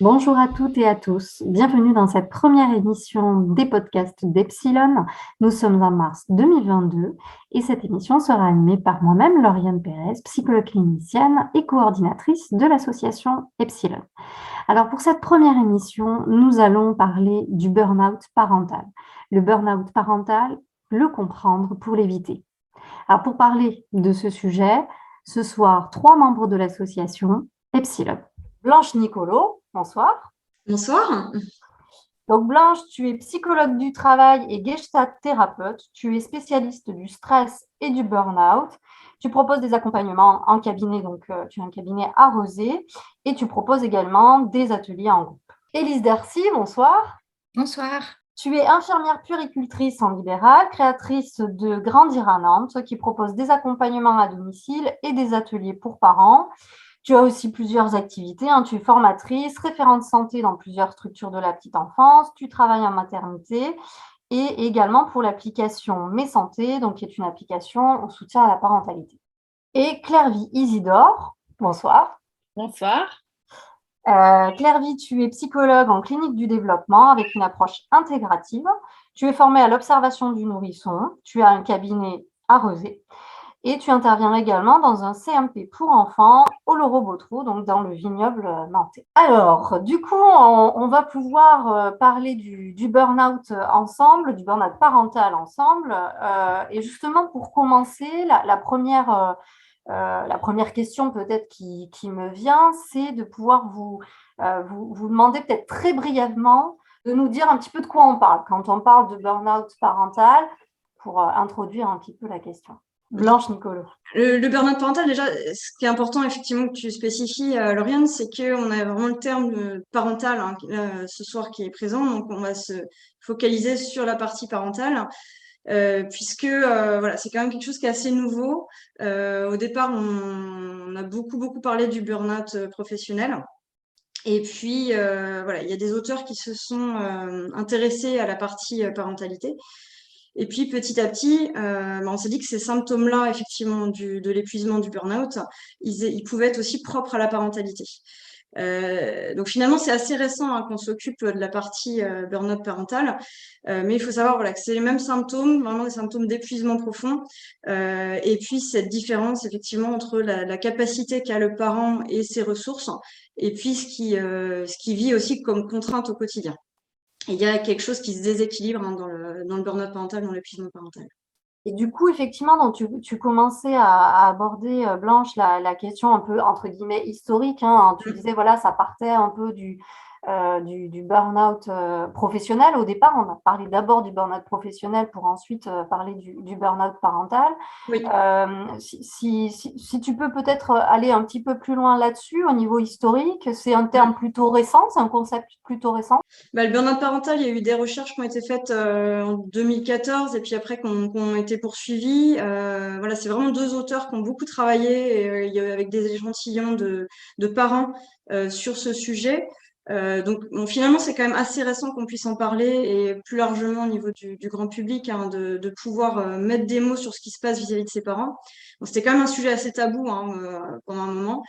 Bonjour à toutes et à tous. Bienvenue dans cette première émission des podcasts d'Epsilon. Nous sommes en mars 2022 et cette émission sera animée par moi-même, Lauriane Pérez, psychologue clinicienne et coordinatrice de l'association Epsilon. Alors pour cette première émission, nous allons parler du burn-out parental. Le burn-out parental, le comprendre pour l'éviter. Alors pour parler de ce sujet, ce soir, 3 membres de l'association Epsilon. Blanche Nicolo, bonsoir. Bonsoir. Donc Blanche, tu es psychologue du travail et gestalt thérapeute. Tu es spécialiste du stress et du burn-out. Tu proposes des accompagnements en cabinet, donc tu as un cabinet à Rosé, et tu proposes également des ateliers en groupe. Élise Darcy, bonsoir. Bonsoir. Tu es infirmière puéricultrice en libéral, créatrice de Grandir à Nantes, qui propose des accompagnements à domicile et des ateliers pour parents. Tu as aussi plusieurs activités, hein. Tu es formatrice, référente santé dans plusieurs structures de la petite enfance, tu travailles en maternité et également pour l'application Mes Santé, donc qui est une application au soutien à la parentalité. Et Claire-Vie Isidore, bonsoir. Bonsoir. Claire-Vie, tu es psychologue en clinique du développement avec une approche intégrative. Tu es formée à l'observation du nourrisson, tu as un cabinet à Rezé. Et tu interviens également dans un CMP pour enfants au Loro-Botero, donc dans le vignoble nantais. Alors, du coup, on va pouvoir parler du burn-out ensemble, du burn-out parental ensemble. Et justement, pour commencer, la première question peut-être qui me vient, c'est de pouvoir vous demander peut-être très brièvement de nous dire un petit peu de quoi on parle quand on parle de burn-out parental pour introduire un petit peu la question. Blanche Nicolo. Le burn-out parental, déjà, ce qui est important, effectivement, que tu spécifies, Lauriane, c'est qu'on a vraiment le terme parental ce soir qui est présent. Donc, on va se focaliser sur la partie parentale, puisque voilà, c'est quand même quelque chose qui est assez nouveau. Au départ, on a beaucoup parlé du burn-out professionnel. Et puis, voilà, il y a des auteurs qui se sont intéressés à la partie parentalité. Et puis petit à petit, on s'est dit que ces symptômes-là, effectivement, de l'épuisement du burn-out, ils pouvaient être aussi propres à la parentalité. Donc finalement, c'est assez récent qu'on s'occupe de la partie burn-out parental, mais il faut savoir voilà, que c'est les mêmes symptômes, vraiment des symptômes d'épuisement profond, et puis cette différence effectivement entre la capacité qu'a le parent et ses ressources, et puis ce qui vit aussi comme contrainte au quotidien. Il y a quelque chose qui se déséquilibre dans le burn-out parental, dans l'épuisement parental. Et du coup, effectivement, donc tu commençais à aborder, Blanche, la question un peu, entre guillemets, historique, hein. Tu disais, voilà, ça partait un peu du burn-out professionnel. Au départ, on a parlé d'abord du burn-out professionnel pour ensuite parler du burn-out parental. Oui. Si tu peux peut-être aller un petit peu plus loin là-dessus, au niveau historique, c'est un terme plutôt récent, c'est un concept plutôt récent. Le burn-out parental, il y a eu des recherches qui ont été faites en 2014 et puis après qui ont été poursuivies. Voilà, c'est vraiment 2 auteurs qui ont beaucoup travaillé avec des échantillons de parents sur ce sujet. Donc finalement, c'est quand même assez récent qu'on puisse en parler et plus largement au niveau du grand public, de pouvoir mettre des mots sur ce qui se passe vis-à-vis de ses parents. Bon, c'était quand même un sujet assez tabou pendant un moment.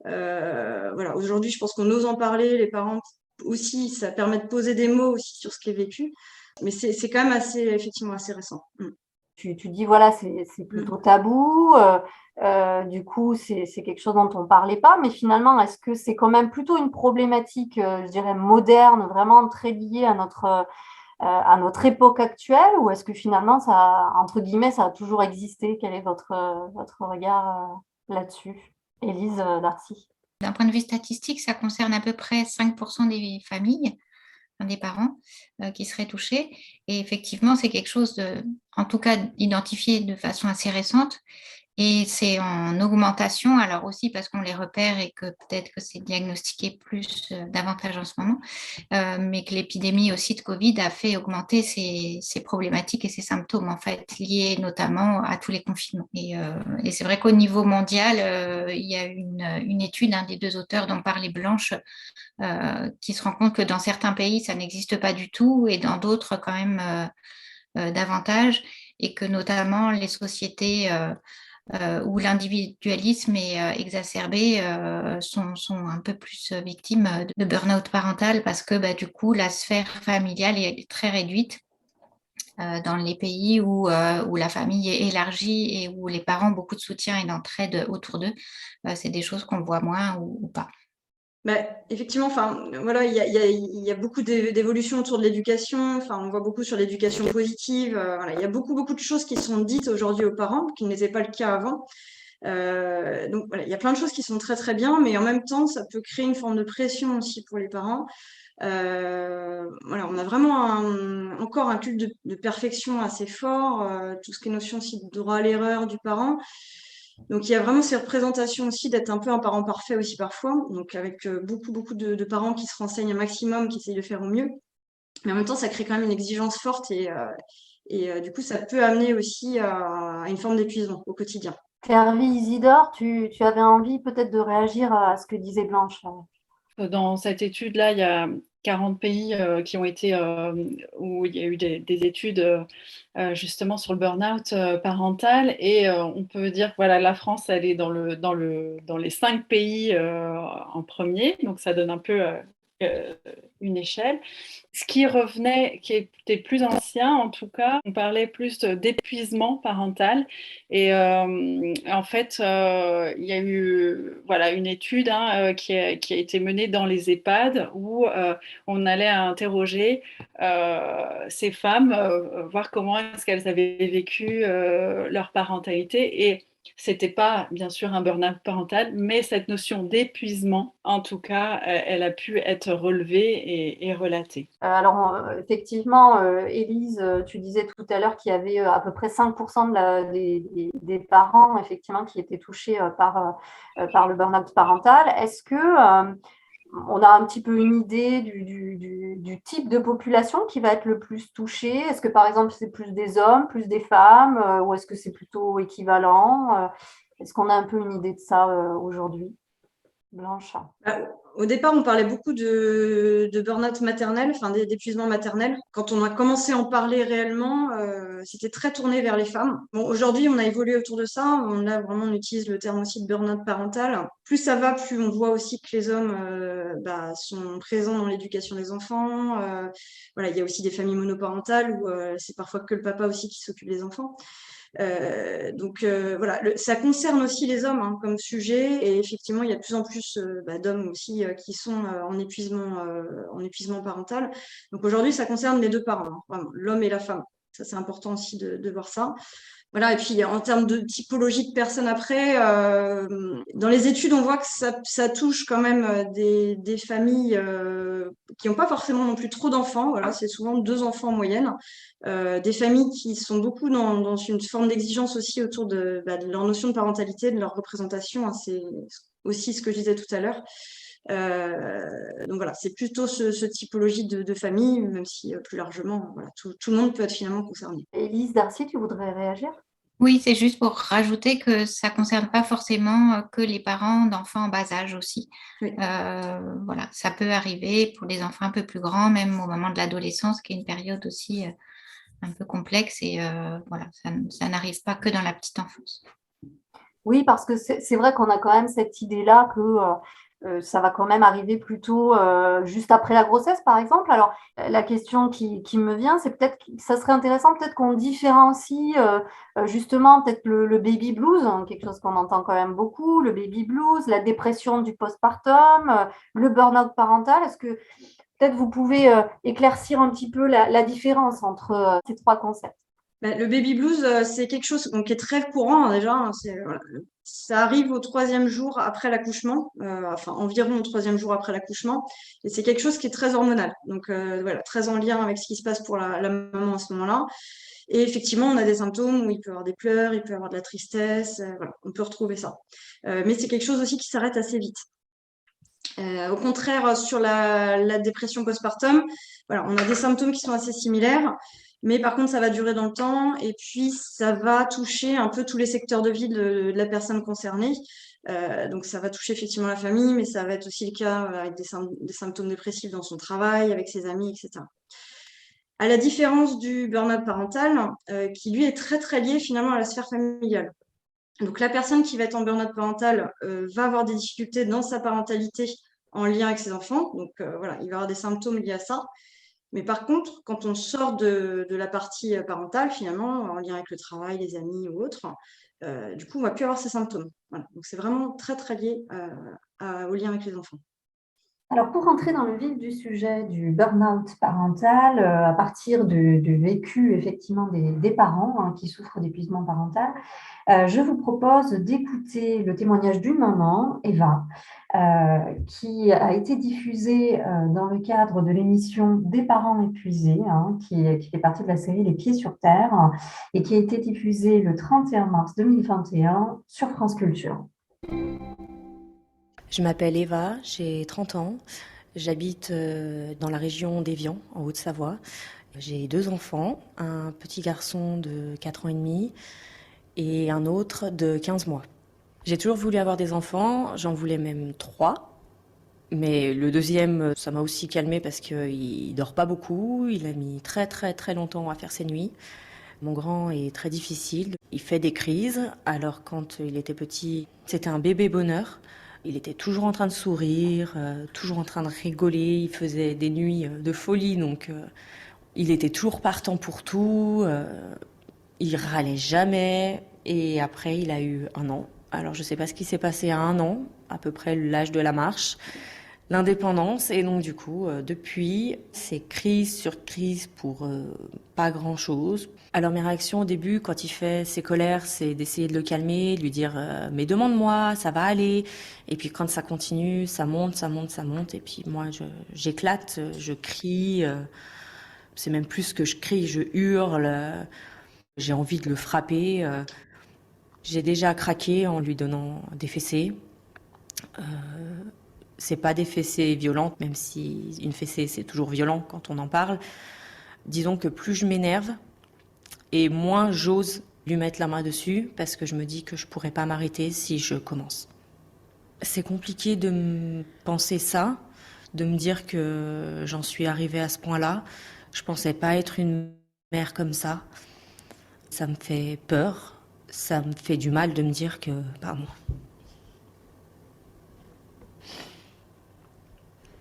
Voilà, aujourd'hui, je pense qu'on ose en parler, les parents aussi, ça permet de poser des mots aussi sur ce qui est vécu, mais c'est quand même effectivement assez récent. Tu dis, voilà, c'est plutôt tabou. Du coup, c'est quelque chose dont on ne parlait pas. Mais finalement, est-ce que c'est quand même plutôt une problématique, je dirais, moderne, vraiment très liée à notre époque actuelle, ou est-ce que finalement, ça, entre guillemets, ça a toujours existé? Quel est votre regard là-dessus? Élise Darcy. D'un point de vue statistique, ça concerne à peu près 5% des familles, des parents qui seraient touchés. Et effectivement, c'est quelque chose en tout cas, identifié de façon assez récente. Et c'est en augmentation, alors aussi parce qu'on les repère et que peut-être que c'est diagnostiqué davantage en ce moment, mais que l'épidémie aussi de Covid a fait augmenter ces problématiques et ces symptômes, en fait, liés notamment à tous les confinements. Et c'est vrai qu'au niveau mondial, il y a une étude, des 2 auteurs dont parlait Blanche, qui se rend compte que dans certains pays, ça n'existe pas du tout et dans d'autres, quand même, davantage, et que notamment les sociétés où l'individualisme est exacerbé, sont un peu plus victimes de burn-out parental parce que du coup, la sphère familiale est très réduite dans les pays où la famille est élargie et où les parents ont beaucoup de soutien et d'entraide autour d'eux. C'est des choses qu'on voit moins ou pas. Bah, effectivement, enfin, voilà, il y a beaucoup d'évolutions autour de l'éducation. Enfin, on voit beaucoup sur l'éducation positive. Voilà, il y a beaucoup de choses qui sont dites aujourd'hui aux parents, qui n'étaient pas le cas avant. Donc voilà, il y a plein de choses qui sont très très bien, mais en même temps, ça peut créer une forme de pression aussi pour les parents. Voilà, on a vraiment encore un culte de perfection assez fort, tout ce qui est notion aussi de droit à l'erreur du parent. Donc il y a vraiment ces représentations aussi d'être un peu un parent parfait aussi parfois, donc avec beaucoup de parents qui se renseignent un maximum, qui essayent de faire au mieux. Mais en même temps, ça crée quand même une exigence forte et du coup, ça peut amener aussi à une forme d'épuisement au quotidien. Claire-Vie, Isidore, tu avais envie peut-être de réagir à ce que disait Blanche. Dans cette étude-là, il y a 40 pays qui ont été, où il y a eu des études justement sur le burn-out parental. Et on peut dire que voilà, la France, elle est dans les 5 pays en premier. Donc ça donne un peu une échelle. Ce qui revenait, qui était plus ancien en tout cas, on parlait plus d'épuisement parental. Et en fait, il y a eu voilà, une étude qui a été menée dans les EHPAD où on allait interroger ces femmes, voir comment est-ce qu'elles avaient vécu leur parentalité. Et c'était pas, bien sûr, un burn-out parental, mais cette notion d'épuisement, en tout cas, elle a pu être relevée et relatée. Alors, effectivement, Élise, tu disais tout à l'heure qu'il y avait à peu près 5% des parents, effectivement, qui étaient touchés par le burn-out parental. Est-ce que on a un petit peu une idée du type de population qui va être le plus touché? Est-ce que, par exemple, c'est plus des hommes, plus des femmes, ou est-ce que c'est plutôt équivalent? Est-ce qu'on a un peu une idée de ça aujourd'hui, Blanche? Au départ, on parlait beaucoup de burn-out maternel, enfin d'épuisement maternel. Quand on a commencé à en parler réellement, c'était très tourné vers les femmes. Bon, aujourd'hui, on a évolué autour de ça. On utilise le terme aussi de burn-out parental. Plus ça va, plus on voit aussi que les hommes sont présents dans l'éducation des enfants. Voilà, il y a aussi des familles monoparentales où c'est parfois que le papa aussi qui s'occupe des enfants. Donc voilà, ça concerne aussi les hommes comme sujet, et effectivement il y a de plus en plus d'hommes aussi qui sont en épuisement parental. Donc aujourd'hui ça concerne les deux parents, vraiment, l'homme et la femme. Ça c'est important aussi de voir ça. Voilà, et puis en termes de typologie de personnes après, dans les études, on voit que ça touche quand même des familles qui n'ont pas forcément non plus trop d'enfants. Voilà, c'est souvent 2 enfants en moyenne. Des familles qui sont beaucoup dans une forme d'exigence aussi autour de leur notion de parentalité, de leur représentation. C'est aussi ce que je disais tout à l'heure. Donc voilà, c'est plutôt ce typologie de famille, même si plus largement, voilà, tout le monde peut être finalement concerné. Élise, Darcy, tu voudrais réagir? Oui, c'est juste pour rajouter que ça ne concerne pas forcément que les parents d'enfants en bas âge aussi. Oui. Voilà, ça peut arriver pour des enfants un peu plus grands, même au moment de l'adolescence, qui est une période aussi un peu complexe. Et voilà, ça n'arrive pas que dans la petite enfance. Oui, parce que c'est vrai qu'on a quand même cette idée-là que ça va quand même arriver plutôt juste après la grossesse, par exemple. Alors, la question qui me vient, c'est peut-être que ça serait intéressant peut-être qu'on différencie justement peut-être le baby blues, quelque chose qu'on entend quand même beaucoup, le baby blues, la dépression du postpartum, le burn-out parental. Est-ce que peut-être vous pouvez éclaircir un petit peu la différence entre ces 3 concepts? Le baby blues, c'est quelque chose qui est très courant déjà. Voilà, ça arrive au 3e jour après l'accouchement, enfin environ au 3e jour après l'accouchement, et c'est quelque chose qui est très hormonal. Donc voilà, très en lien avec ce qui se passe pour la maman à ce moment-là. Et effectivement, on a des symptômes où il peut y avoir des pleurs, il peut y avoir de la tristesse, voilà, on peut retrouver ça. Mais c'est quelque chose aussi qui s'arrête assez vite. Au contraire, sur la dépression postpartum, voilà, on a des symptômes qui sont assez similaires, mais par contre, ça va durer dans le temps et puis ça va toucher un peu tous les secteurs de vie de la personne concernée. Donc, ça va toucher effectivement la famille, mais ça va être aussi le cas avec des symptômes dépressifs dans son travail, avec ses amis, etc. À la différence du burn-out parental, qui lui est très très lié finalement à la sphère familiale. Donc, la personne qui va être en burn-out parental va avoir des difficultés dans sa parentalité en lien avec ses enfants. Donc, voilà, il va avoir des symptômes liés à ça. Mais par contre, quand on sort de la partie parentale, finalement, en lien avec le travail, les amis ou autre, du coup, on va plus avoir ces symptômes. Voilà. Donc, c'est vraiment très, très lié au lien avec les enfants. Alors, pour rentrer dans le vif du sujet du burn-out parental, à partir du vécu effectivement des parents qui souffrent d'épuisement parental, je vous propose d'écouter le témoignage d'une maman, Eva, qui a été diffusée dans le cadre de l'émission Des parents épuisés, qui fait partie de la série Les Pieds sur Terre, et qui a été diffusée le 31 mars 2021 sur France Culture. Je m'appelle Eva, j'ai 30 ans, j'habite dans la région d'Évian, en Haute-Savoie. J'ai 2 enfants, un petit garçon de 4 ans et demi et un autre de 15 mois. J'ai toujours voulu avoir des enfants, j'en voulais même 3. Mais le deuxième, ça m'a aussi calmée parce qu'il dort pas beaucoup, il a mis très très très longtemps à faire ses nuits. Mon grand est très difficile, il fait des crises, alors quand il était petit, c'était un bébé bonheur. Il était toujours en train de sourire, toujours en train de rigoler, il faisait des nuits de folie, donc il était toujours partant pour tout, il râlait jamais, et après il a eu 1 an. Alors je sais pas ce qui s'est passé à 1 an, à peu près l'âge de la marche, l'indépendance, et donc du coup, depuis, c'est crise sur crise pour pas grand-chose. Alors mes réactions au début, quand il fait ses colères, c'est d'essayer de le calmer, de lui dire mais demande-moi, ça va aller. Et puis quand ça continue, ça monte, ça monte, ça monte. Et puis moi, j'éclate, je crie. C'est même plus que je crie, je hurle. J'ai envie de le frapper. J'ai déjà craqué en lui donnant des fessées. C'est pas des fessées violentes, même si une fessée c'est toujours violent quand on en parle. Disons que plus je m'énerve, et moins j'ose lui mettre la main dessus parce que je me dis que je pourrais pas m'arrêter si je commence. C'est compliqué de me penser ça, de me dire que j'en suis arrivée à ce point-là. Je pensais pas être une mère comme ça. Ça me fait peur, ça me fait du mal de me dire que, pardon.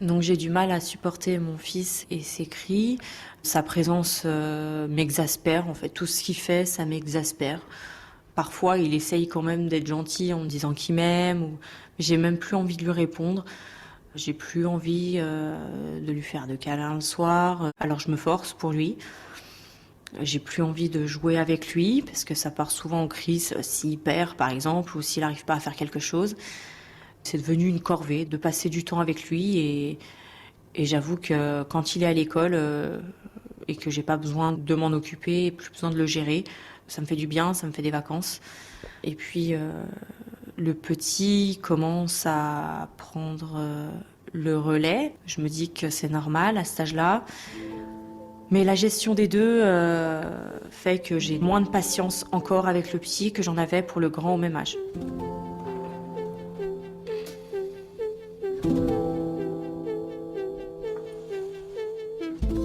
Donc j'ai du mal à supporter mon fils et ses cris. Sa présence m'exaspère, en fait. Tout ce qu'il fait, ça m'exaspère. Parfois, il essaye quand même d'être gentil en me disant qu'il m'aime. Ou... J'ai même plus envie de lui répondre. J'ai plus envie de lui faire de câlins le soir. Alors je me force pour lui. J'ai plus envie de jouer avec lui parce que ça part souvent en crise s'il perd, par exemple, ou s'il n'arrive pas à faire quelque chose. C'est devenu une corvée de passer du temps avec lui et j'avoue que quand il est à l'école et que j'ai pas besoin de m'en occuper, plus besoin de le gérer, ça me fait du bien, ça me fait des vacances. Et puis le petit commence à prendre le relais. Je me dis que c'est normal à cet âge-là. Mais la gestion des deux fait que j'ai moins de patience encore avec le petit que j'en avais pour le grand au même âge.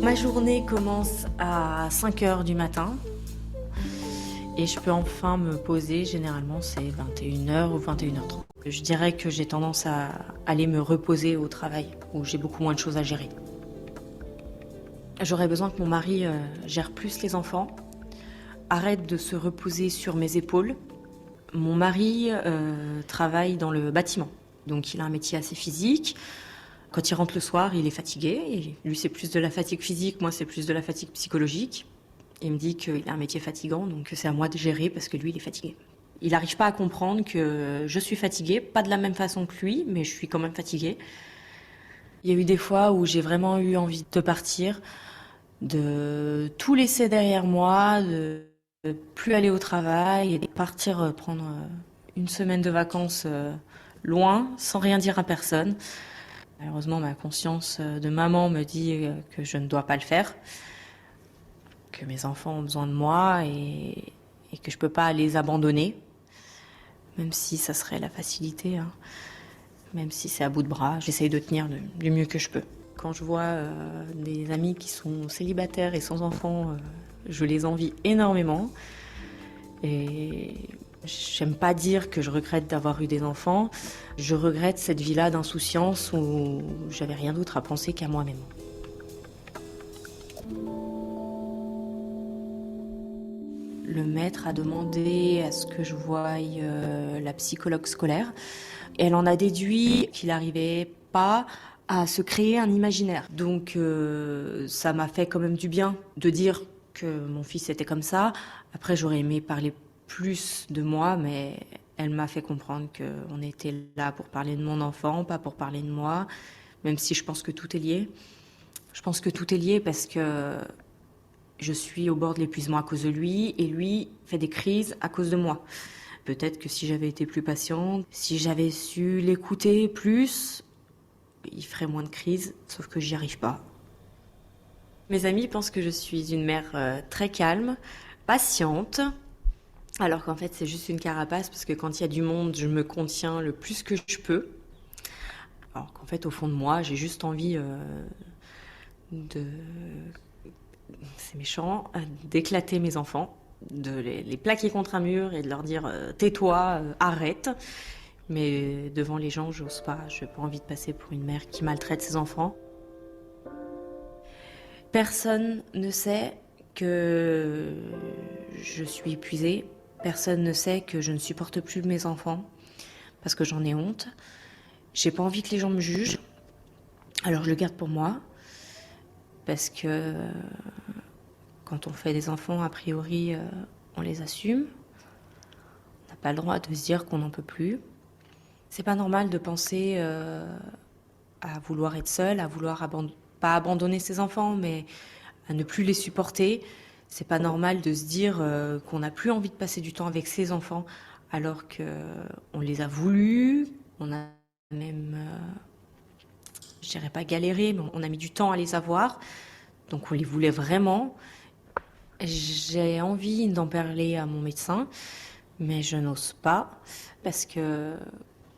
Ma journée commence à 5h du matin et je peux enfin me poser, généralement c'est 21h ou 21h30. Je dirais que j'ai tendance à aller me reposer au travail où j'ai beaucoup moins de choses à gérer. J'aurais besoin que mon mari gère plus les enfants, arrête de se reposer sur mes épaules. Mon mari travaille dans le bâtiment, donc il a un métier assez physique. Quand il rentre le soir, il est fatigué. Et lui, c'est plus de la fatigue physique, moi, c'est plus de la fatigue psychologique. Il me dit qu'il a un métier fatigant, donc c'est à moi de gérer parce que lui, il est fatigué. Il n'arrive pas à comprendre que je suis fatiguée, pas de la même façon que lui, mais je suis quand même fatiguée. Il y a eu des fois où j'ai vraiment eu envie de partir, de tout laisser derrière moi, de plus aller au travail et de partir prendre une semaine de vacances loin, sans rien dire à personne. Malheureusement, ma conscience de maman me dit que je ne dois pas le faire, que mes enfants ont besoin de moi et que je ne peux pas les abandonner, même si ça serait la facilité, même si c'est à bout de bras, j'essaye de tenir du mieux que je peux. Quand je vois des amis qui sont célibataires et sans enfants, je les envie énormément. Et J'aime pas dire que je regrette d'avoir eu des enfants. Je regrette cette vie-là d'insouciance où j'avais rien d'autre à penser qu'à moi-même. Le maître a demandé à ce que je voie la psychologue scolaire. Elle en a déduit qu'il n'arrivait pas à se créer un imaginaire. Donc ça m'a fait quand même du bien de dire que mon fils était comme ça. Après, j'aurais aimé parler plus de moi, mais elle m'a fait comprendre qu'on était là pour parler de mon enfant, pas pour parler de moi, même si je pense que tout est lié. Je pense que tout est lié parce que je suis au bord de l'épuisement à cause de lui et lui fait des crises à cause de moi. Peut-être que si j'avais été plus patiente, si j'avais su l'écouter plus, il ferait moins de crises, sauf que j'y arrive pas. Mes amis pensent que je suis une mère très calme, patiente, alors qu'en fait c'est juste une carapace parce que quand il y a du monde, je me contiens le plus que je peux. Alors qu'en fait au fond de moi, j'ai juste envie de... C'est méchant, d'éclater mes enfants, de les plaquer contre un mur et de leur dire tais-toi, arrête. Mais devant les gens, j'ose pas. Je n'ai pas envie de passer pour une mère qui maltraite ses enfants. Personne ne sait que je suis épuisée. Personne ne sait que je ne supporte plus mes enfants parce que j'en ai honte. J'ai pas envie que les gens me jugent. Alors je le garde pour moi parce que quand on fait des enfants, a priori, on les assume. On n'a pas le droit de se dire qu'on n'en peut plus. C'est pas normal de penser à vouloir être seul, à vouloir pas abandonner ses enfants, mais à ne plus les supporter. C'est pas normal de se dire qu'on n'a plus envie de passer du temps avec ses enfants, alors qu'on les a voulus, on a même, je dirais pas galéré, mais on a mis du temps à les avoir, donc on les voulait vraiment. J'ai envie d'en parler à mon médecin, mais je n'ose pas, parce que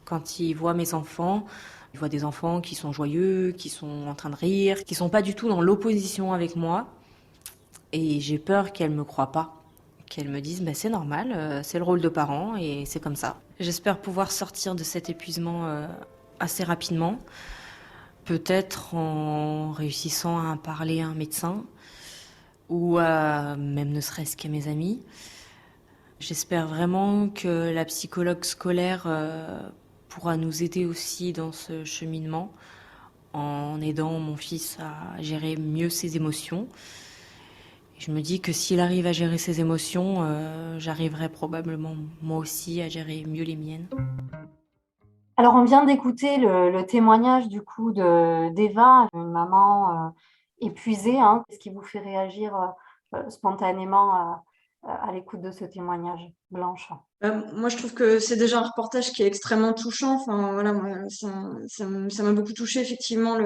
quand il voit mes enfants, il voit des enfants qui sont joyeux, qui sont en train de rire, qui sont pas du tout dans l'opposition avec moi. Et j'ai peur qu'elle me croie pas, qu'elle me dise c'est normal, c'est le rôle de parent et c'est comme ça. J'espère pouvoir sortir de cet épuisement assez rapidement, peut-être en réussissant à parler à un médecin ou même ne serait-ce qu'à mes amis. J'espère vraiment que la psychologue scolaire pourra nous aider aussi dans ce cheminement en aidant mon fils à gérer mieux ses émotions. Je me dis que s'il arrive à gérer ses émotions, j'arriverai probablement moi aussi à gérer mieux les miennes. Alors, on vient d'écouter le témoignage du coup d'Eva, une maman épuisée, hein. Qu'est-ce qui vous fait réagir spontanément à l'écoute de ce témoignage, Blanche? Moi, je trouve que c'est déjà un reportage qui est extrêmement touchant. Enfin, voilà, moi, ça m'a beaucoup touché effectivement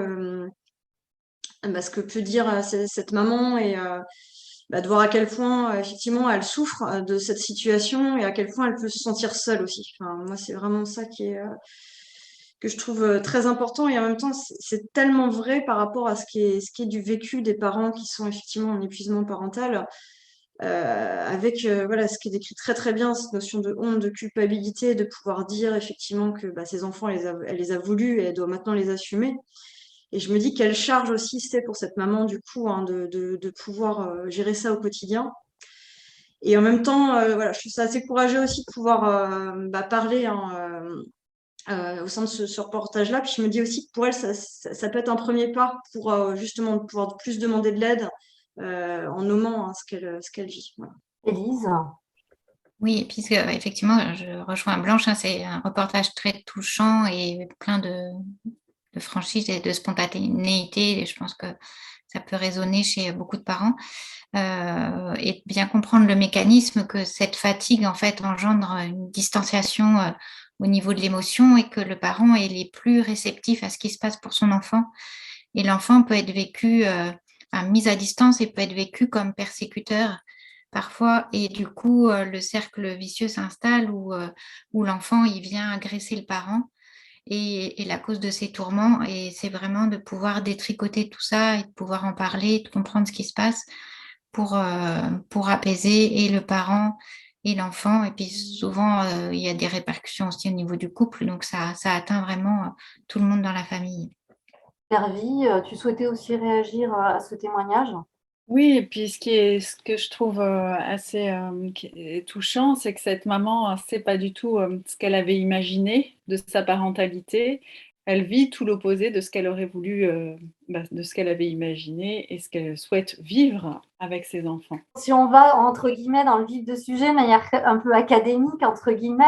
ce que peut dire cette maman et de voir à quel point effectivement elle souffre de cette situation et à quel point elle peut se sentir seule aussi. Enfin, moi, c'est vraiment ça que je trouve très important et en même temps, c'est tellement vrai par rapport à ce qui est du vécu des parents qui sont effectivement en épuisement parental. Avec voilà ce qui est décrit très très bien, cette notion de honte, de culpabilité, de pouvoir dire effectivement que ses enfants, elle les a voulu et elle doit maintenant les assumer. Et je me dis quelle charge aussi c'est pour cette maman du coup hein, de pouvoir gérer ça au quotidien. Et en même temps, voilà, je trouve ça assez courageux aussi de pouvoir parler hein, au sein de ce reportage-là. Puis je me dis aussi que pour elle, ça peut être un premier pas pour justement pouvoir plus demander de l'aide en nommant hein, ce qu'elle vit. Voilà. Élise? Oui, puisque effectivement, je rejoins Blanche, hein, c'est un reportage très touchant et plein de franchise et de spontanéité. Et je pense que ça peut résonner chez beaucoup de parents. Et bien comprendre le mécanisme que cette fatigue, en fait, engendre une distanciation au niveau de l'émotion et que le parent est les plus réceptif à ce qui se passe pour son enfant. Et l'enfant peut être vécu, mis à distance et peut être vécu comme persécuteur parfois. Et du coup, le cercle vicieux s'installe où l'enfant, il vient agresser le parent et la cause de ces tourments. Et c'est vraiment de pouvoir détricoter tout ça et de pouvoir en parler, de comprendre ce qui se passe pour apaiser et le parent et l'enfant. Et puis souvent, il y a des répercussions aussi au niveau du couple, donc ça atteint vraiment tout le monde dans la famille. Gervie, tu souhaitais aussi réagir à ce témoignage? Oui, et puis ce que je trouve assez qui est touchant, c'est que cette maman ne sait pas du tout ce qu'elle avait imaginé de sa parentalité. Elle vit tout l'opposé de ce qu'elle aurait voulu, de ce qu'elle avait imaginé et ce qu'elle souhaite vivre avec ses enfants. Si on va, entre guillemets, dans le vif du sujet, de manière un peu académique, entre guillemets,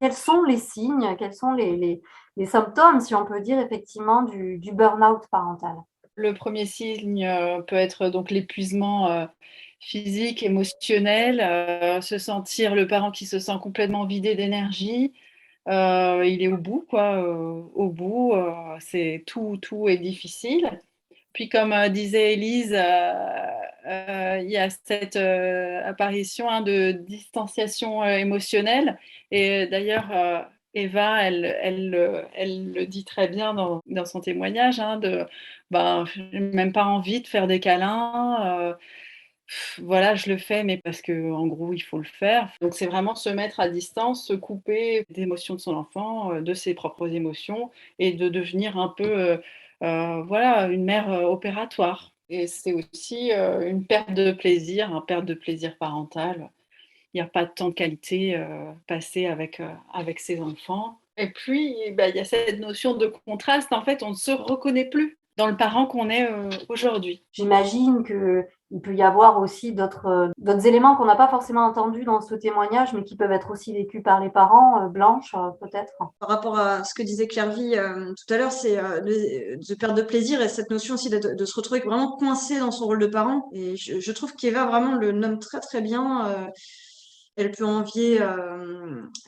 quels sont les signes, quels sont les symptômes, si on peut dire, effectivement, du burn-out parental? Le premier signe peut être donc l'épuisement physique, émotionnel, le parent qui se sent complètement vidé d'énergie. Il est au bout, quoi, au bout, c'est tout est difficile. Puis comme disait Élise, il y a cette apparition de distanciation émotionnelle. Et d'ailleurs, Eva, elle le dit très bien dans son témoignage, j'ai même pas envie de faire des câlins. Voilà, je le fais, mais parce que en gros, il faut le faire. Donc, c'est vraiment se mettre à distance, se couper des émotions de son enfant, de ses propres émotions et de devenir un peu, voilà, une mère opératoire. Et c'est aussi une perte de plaisir, un perte de plaisir parental. Il n'y a pas de temps de qualité passé avec ses enfants. Et puis, bah, il y a cette notion de contraste. En fait, on ne se reconnaît plus dans le parent qu'on est aujourd'hui. J'imagine qu'il peut y avoir aussi d'autres éléments qu'on n'a pas forcément entendus dans ce témoignage, mais qui peuvent être aussi vécus par les parents. Blanche, peut-être? Par rapport à ce que disait Clairvy tout à l'heure, c'est de perte de plaisir et cette notion aussi de se retrouver vraiment coincé dans son rôle de parent. Et je trouve qu'Eva vraiment le nomme très très bien. Elle peut envier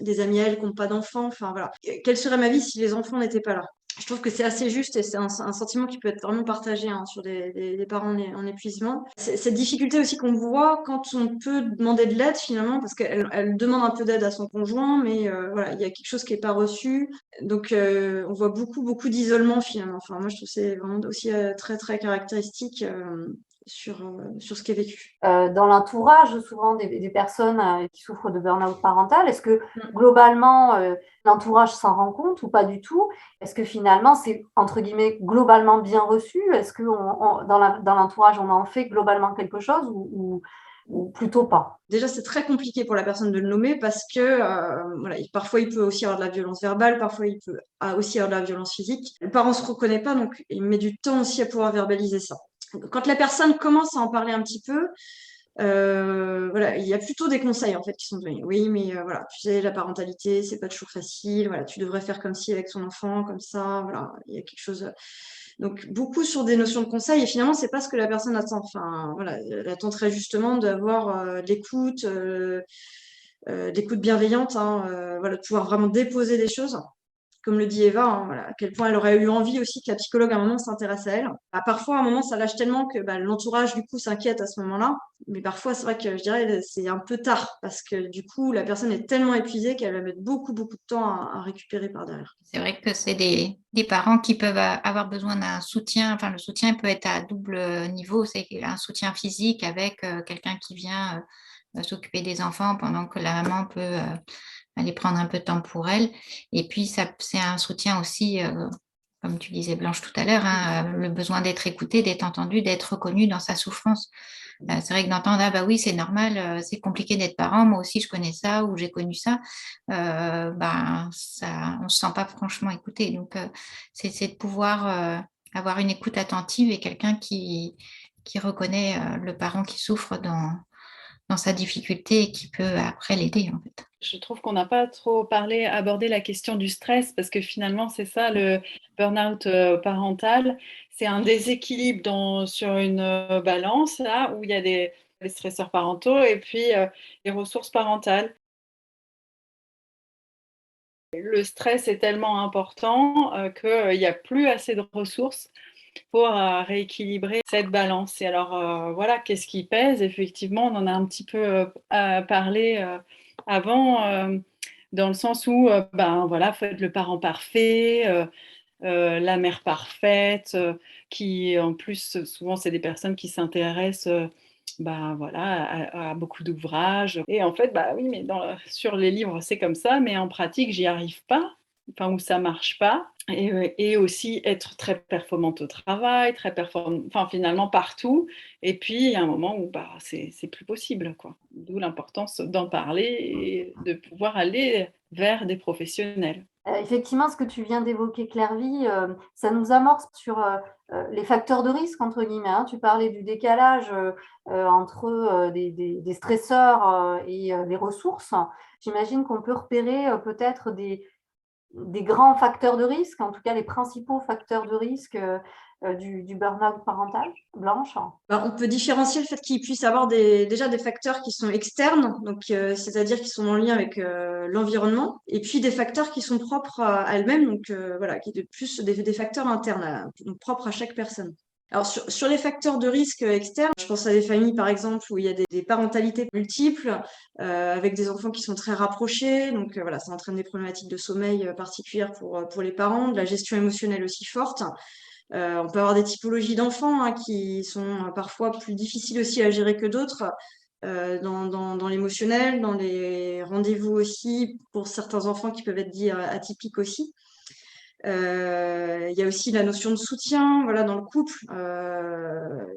des amis à elle qui n'ont pas d'enfants. Enfin voilà. Quelle serait ma vie si les enfants n'étaient pas là? Je trouve que c'est assez juste et c'est un sentiment qui peut être vraiment partagé sur des parents en épuisement. Cette difficulté aussi qu'on voit quand on peut demander de l'aide finalement, parce qu'elle demande un peu d'aide à son conjoint, mais voilà, il y a quelque chose qui n'est pas reçu. Donc on voit beaucoup d'isolement finalement. Enfin, moi je trouve que c'est vraiment aussi très très caractéristique sur ce qui est vécu. Dans l'entourage, souvent des personnes qui souffrent de burn-out parental, est-ce que globalement, l'entourage s'en rend compte ou pas du tout? Est-ce que finalement, c'est entre guillemets globalement bien reçu? Est-ce que dans l'entourage, on en fait globalement quelque chose ou plutôt pas? Déjà, c'est très compliqué pour la personne de le nommer parce que voilà, parfois il peut aussi avoir de la violence verbale, parfois il peut aussi avoir de la violence physique. Le parent se reconnaît pas, donc il met du temps aussi à pouvoir verbaliser ça. Quand la personne commence à en parler un petit peu, voilà, il y a plutôt des conseils en fait qui sont donnés. Oui, mais voilà, tu sais, la parentalité, c'est pas toujours facile. Voilà, tu devrais faire comme ci avec son enfant, comme ça. Voilà, il y a quelque chose. Donc beaucoup sur des notions de conseil et finalement c'est pas ce que la personne attend. Enfin voilà, elle attend très justement d'avoir de l'écoute bienveillante, voilà, de pouvoir vraiment déposer des choses. Comme le dit Eva, voilà, à quel point elle aurait eu envie aussi que la psychologue à un moment s'intéresse à elle. Bah, parfois, à un moment, ça lâche tellement que l'entourage, du coup, s'inquiète à ce moment-là. Mais parfois, c'est vrai que je dirais c'est un peu tard parce que du coup, la personne est tellement épuisée qu'elle va mettre beaucoup de temps à récupérer par derrière. C'est vrai que c'est des parents qui peuvent avoir besoin d'un soutien. Enfin, le soutien peut être à double niveau. C'est un soutien physique avec quelqu'un qui vient s'occuper des enfants pendant que la maman peut aller prendre un peu de temps pour elle. Et puis, c'est un soutien aussi, comme tu disais Blanche tout à l'heure, le besoin d'être écouté, d'être entendu, d'être reconnu dans sa souffrance. C'est vrai que d'entendre, ah bah oui, c'est normal, c'est compliqué d'être parent, moi aussi je connais ça ou j'ai connu ça, on ne se sent pas franchement écouté. Donc, c'est de pouvoir avoir une écoute attentive et quelqu'un qui reconnaît le parent qui souffre dans sa difficulté et qui peut après l'aider en fait. Je trouve qu'on n'a pas trop abordé la question du stress parce que finalement, c'est ça le burn-out parental. C'est un déséquilibre sur une balance là, où il y a des stresseurs parentaux et puis les ressources parentales. Le stress est tellement important qu'il n'y a plus assez de ressources pour rééquilibrer cette balance. Et alors, voilà, qu'est-ce qui pèse? Effectivement, on en a un petit peu parlé avant, dans le sens où, voilà, faut être le parent parfait, la mère parfaite, qui, en plus, souvent, c'est des personnes qui s'intéressent bah voilà, à beaucoup d'ouvrages. Et en fait, bah oui, mais sur les livres, c'est comme ça, mais en pratique, j'y arrive pas, enfin, ou ça marche pas. Et aussi être très performante au travail, enfin, finalement partout. Et puis, il y a un moment où bah, c'est plus possible, quoi. D'où l'importance d'en parler et de pouvoir aller vers des professionnels. Effectivement, ce que tu viens d'évoquer, Clairvy, ça nous amorce sur les facteurs de risque, entre guillemets, hein. Tu parlais du décalage entre des stresseurs et les ressources. J'imagine qu'on peut repérer peut-être des grands facteurs de risque, en tout cas les principaux facteurs de risque du burn-out parental. Blanche? Bah, on peut différencier le fait qu'il puisse avoir déjà des facteurs qui sont externes, donc c'est-à-dire qui sont en lien avec l'environnement, et puis des facteurs qui sont propres à elles-mêmes, donc voilà, qui est plus des facteurs internes, donc propres à chaque personne. Alors sur les facteurs de risque externes, je pense à des familles par exemple où il y a des parentalités multiples, avec des enfants qui sont très rapprochés, donc voilà, ça entraîne des problématiques de sommeil particulières pour les parents, de la gestion émotionnelle aussi forte. On peut avoir des typologies d'enfants qui sont parfois plus difficiles aussi à gérer que d'autres, dans l'émotionnel, dans les rendez-vous aussi, pour certains enfants qui peuvent être dits atypiques aussi. Il y a aussi la notion de soutien, voilà, dans le couple.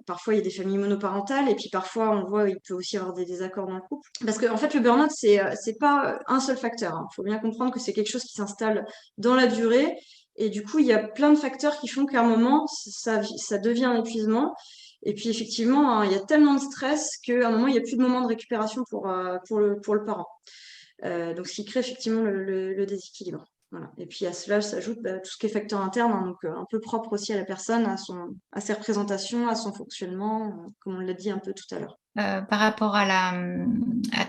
Parfois, il y a des familles monoparentales et puis parfois, on voit, il peut aussi y avoir des désaccords dans le couple. Parce que en fait, le burn-out, c'est pas un seul facteur, hein. Il faut bien comprendre que c'est quelque chose qui s'installe dans la durée. Et du coup, il y a plein de facteurs qui font qu'à un moment, ça devient un épuisement. Et puis, effectivement, hein, il y a tellement de stress qu'à un moment, il n'y a plus de moment de récupération pour le parent. Donc, ce qui crée effectivement le déséquilibre. Voilà. Et puis à cela s'ajoute tout ce qui est facteur interne, hein, donc un peu propre aussi à la personne, à ses représentations, à son fonctionnement, comme on l'a dit un peu tout à l'heure. Par rapport à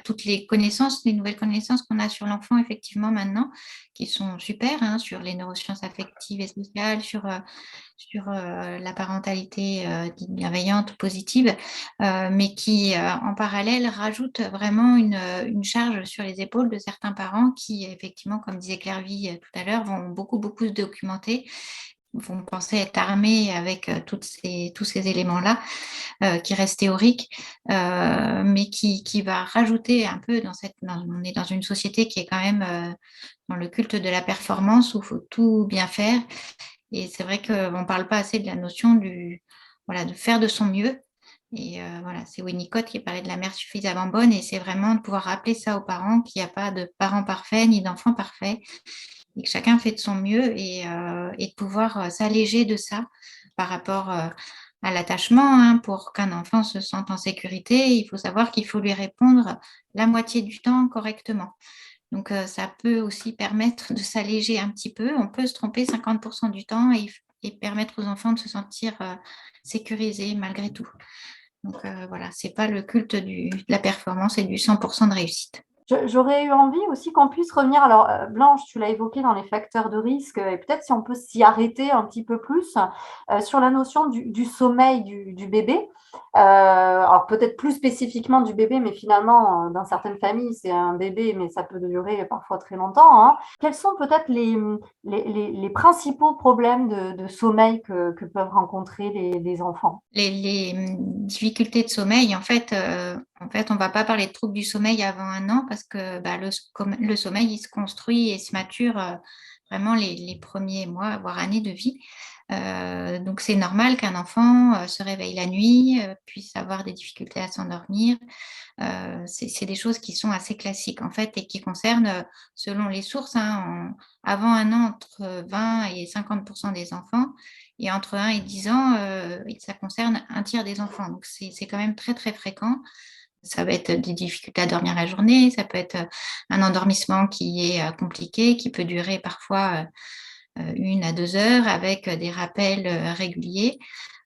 toutes les connaissances, les nouvelles connaissances qu'on a sur l'enfant, effectivement, maintenant, qui sont super, hein, sur les neurosciences affectives et sociales, sur la parentalité dite bienveillante, positive, mais qui, en parallèle, rajoutent vraiment une charge sur les épaules de certains parents qui, effectivement, comme disait Clairvy tout à l'heure, vont beaucoup, beaucoup se documenter, vont penser être armés avec tous ces éléments-là qui reste théorique, mais qui va rajouter un peu on est dans une société qui est quand même dans le culte de la performance où il faut tout bien faire. Et c'est vrai qu'on ne parle pas assez de la notion voilà, de faire de son mieux. Et voilà, c'est Winnicott qui parlait de la mère suffisamment bonne, et c'est vraiment de pouvoir rappeler ça aux parents qu'il n'y a pas de parents parfaits ni d'enfants parfaits, et que chacun fait de son mieux, et de pouvoir s'alléger de ça par rapport à l'attachement, hein. Pour qu'un enfant se sente en sécurité, il faut savoir qu'il faut lui répondre la moitié du temps correctement. Donc, ça peut aussi permettre de s'alléger un petit peu. On peut se tromper 50% du temps et permettre aux enfants de se sentir sécurisés malgré tout. Donc, voilà, ce n'est pas le culte de la performance et du 100% de réussite. J'aurais eu envie aussi qu'on puisse revenir, alors Blanche, tu l'as évoqué dans les facteurs de risque, et peut-être si on peut s'y arrêter un petit peu plus sur la notion du sommeil du bébé. Alors peut-être plus spécifiquement du bébé, mais finalement, dans certaines familles, c'est un bébé, mais ça peut durer parfois très longtemps, hein. Quels sont peut-être les principaux problèmes de sommeil que peuvent rencontrer les enfants? Les difficultés de sommeil, en fait, on ne va pas parler de troubles du sommeil avant 1 an, parce que le sommeil, il se construit et se mature vraiment les premiers mois, voire années de vie. Donc, c'est normal qu'un enfant se réveille la nuit, puisse avoir des difficultés à s'endormir. C'est des choses qui sont assez classiques, en fait, et qui concernent, selon les sources, hein, avant 1 an, entre 20 et 50% des enfants, et entre 1 et 10 ans, ça concerne un tiers des enfants. Donc, c'est quand même très, très fréquent. Ça va être des difficultés à dormir la journée, ça peut être un endormissement qui est compliqué, qui peut durer parfois 1 à 2 heures, avec des rappels réguliers.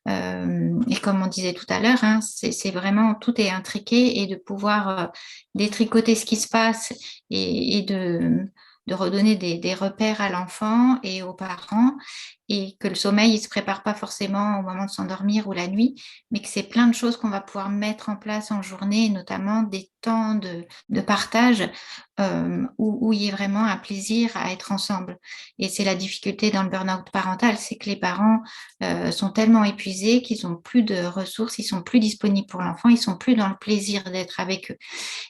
Et comme on disait tout à l'heure, hein, c'est vraiment, tout est intriqué, et de pouvoir détricoter ce qui se passe, et de redonner des repères à l'enfant et aux parents, et que le sommeil, il ne se prépare pas forcément au moment de s'endormir ou la nuit, mais que c'est plein de choses qu'on va pouvoir mettre en place en journée, notamment des temps de partage où il y ait vraiment un plaisir à être ensemble. Et c'est la difficulté dans le burn-out parental, c'est que les parents sont tellement épuisés qu'ils n'ont plus de ressources, ils sont plus disponibles pour l'enfant, ils sont plus dans le plaisir d'être avec eux.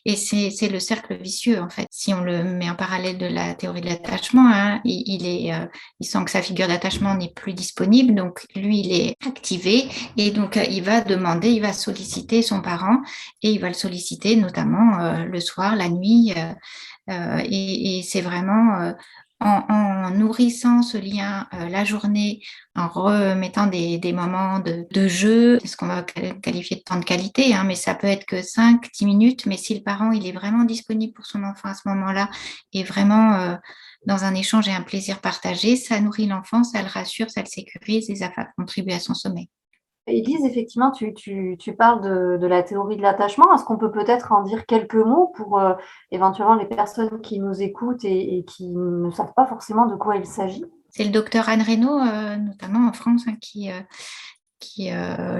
Et c'est le cercle vicieux, en fait. Si on le met en parallèle de la théorie de l'attachement, hein, il sent que sa figure d'attachement n'est plus disponible, donc lui, il est activé, et donc il va demander, il va solliciter son parent, et il va le solliciter notamment le soir, la nuit, et c'est vraiment en nourrissant ce lien la journée, en remettant des moments de jeu, c'est ce qu'on va qualifier de temps de qualité, hein, mais ça peut être que 5-10 minutes, mais si le parent il est vraiment disponible pour son enfant à ce moment-là, et vraiment dans un échange et un plaisir partagé, ça nourrit l'enfant, ça le rassure, ça le sécurise et ça va contribuer à son sommeil. Élise, effectivement, tu parles de la théorie de l'attachement. Est-ce qu'on peut peut-être en dire quelques mots pour éventuellement les personnes qui nous écoutent et qui ne savent pas forcément de quoi il s'agit? C'est le docteur Anne Reynaud, notamment en France, hein, qui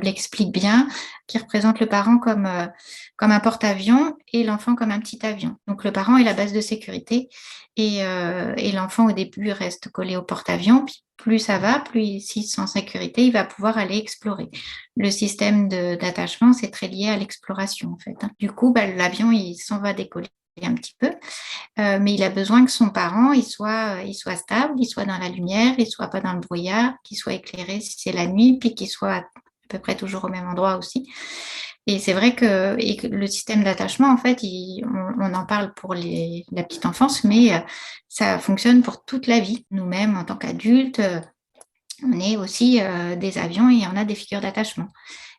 l'explique bien, qui représente le parent comme un porte-avions et l'enfant comme un petit avion. Donc le parent est la base de sécurité et l'enfant au début reste collé au porte-avions, puis plus ça va, plus s'il se sent en sécurité, il va pouvoir aller explorer. Le système d'attachement, c'est très lié à l'exploration en fait, hein. Du coup, l'avion, il s'en va décoller un petit peu, mais il a besoin que son parent il soit stable, il soit dans la lumière, il soit pas dans le brouillard, qu'il soit éclairé si c'est la nuit, puis qu'il soit à peu près toujours au même endroit aussi. Et c'est vrai que le système d'attachement, en fait, on en parle pour la petite enfance, mais ça fonctionne pour toute la vie. Nous-mêmes, en tant qu'adultes, on est aussi des avions et on a des figures d'attachement.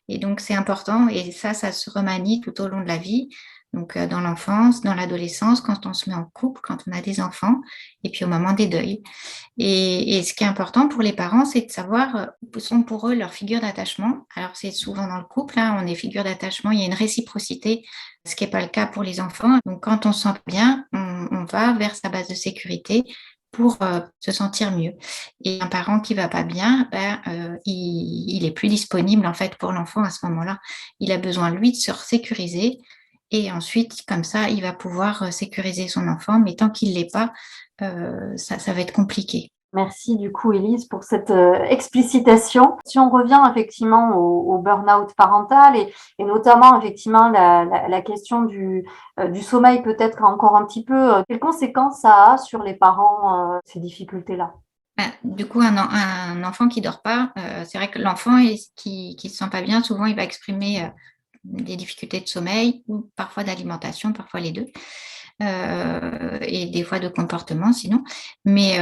Et donc, c'est important et ça se remanie tout au long de la vie. Donc, dans l'enfance, dans l'adolescence, quand on se met en couple, quand on a des enfants, et puis au moment des deuils. Et ce qui est important pour les parents, c'est de savoir où sont pour eux leurs figures d'attachement. Alors, c'est souvent dans le couple, hein, on est figure d'attachement, il y a une réciprocité, ce qui n'est pas le cas pour les enfants. Donc, quand on se sent bien, on va vers sa base de sécurité pour se sentir mieux. Et un parent qui va pas bien, il est plus disponible en fait pour l'enfant à ce moment-là. Il a besoin lui de se sécuriser et ensuite comme ça il va pouvoir sécuriser son enfant. Mais tant qu'il l'est pas, ça va être compliqué. Merci du coup, Élise, pour cette explicitation. Si on revient effectivement au burn-out parental et notamment effectivement la question du sommeil peut-être encore un petit peu, quelles conséquences ça a sur les parents, ces difficultés-là? Du coup, un enfant qui dort pas, c'est vrai que l'enfant qui se sent pas bien, souvent il va exprimer des difficultés de sommeil ou parfois d'alimentation, parfois les deux. Et des fois de comportement sinon. Mais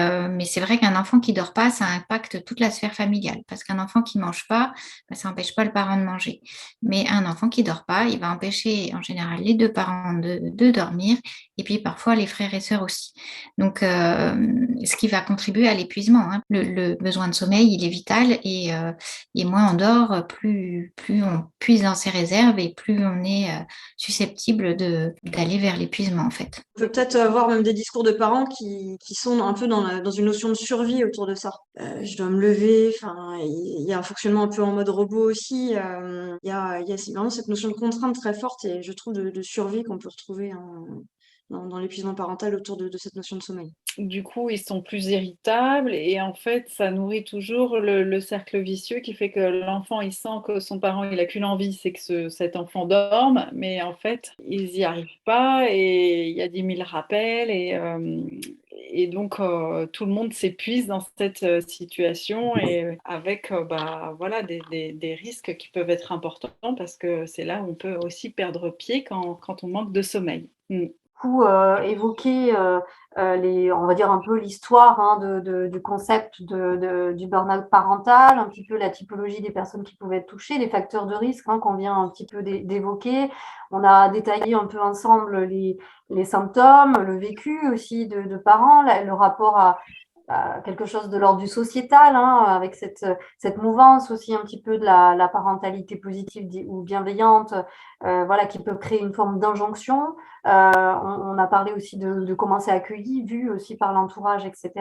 c'est vrai qu'un enfant qui dort pas, ça impacte toute la sphère familiale. Parce qu'un enfant qui mange pas, ça n'empêche pas le parent de manger. Mais un enfant qui dort pas, il va empêcher en général les deux parents de dormir et puis parfois les frères et sœurs aussi. Donc, ce qui va contribuer à l'épuisement, hein. Le besoin de sommeil, il est vital et moins on dort, plus on puise dans ses réserves et plus on est susceptible d'aller vers l'épuisement en fait. On peut peut-être avoir même des discours de parents qui sont un peu dans une notion de survie autour de ça. Je dois me lever, enfin, il y a un fonctionnement un peu en mode robot aussi. Il y a vraiment cette notion de contrainte très forte et je trouve de survie qu'on peut retrouver dans l'épuisement parental autour de cette notion de sommeil. Du coup, ils sont plus irritables et en fait, ça nourrit toujours le cercle vicieux qui fait que l'enfant, il sent que son parent, il a qu'une envie, c'est que cet enfant dorme, mais en fait, ils n'y arrivent pas et il y a 10 000 rappels et donc tout le monde s'épuise dans cette situation et avec voilà, des risques qui peuvent être importants parce que c'est là où on peut aussi perdre pied quand on manque de sommeil. Évoquer on va dire un peu l'histoire hein, du concept du burn-out parental, un petit peu la typologie des personnes qui pouvaient être touchées, les facteurs de risque hein, qu'on vient un petit peu d'évoquer. On a détaillé un peu ensemble les symptômes, le vécu aussi de parents, le rapport à quelque chose de l'ordre du sociétal, hein, avec cette mouvance aussi un petit peu de la parentalité positive ou bienveillante, voilà, qui peut créer une forme d'injonction. On a parlé aussi de comment c'est accueilli, vu aussi par l'entourage, etc.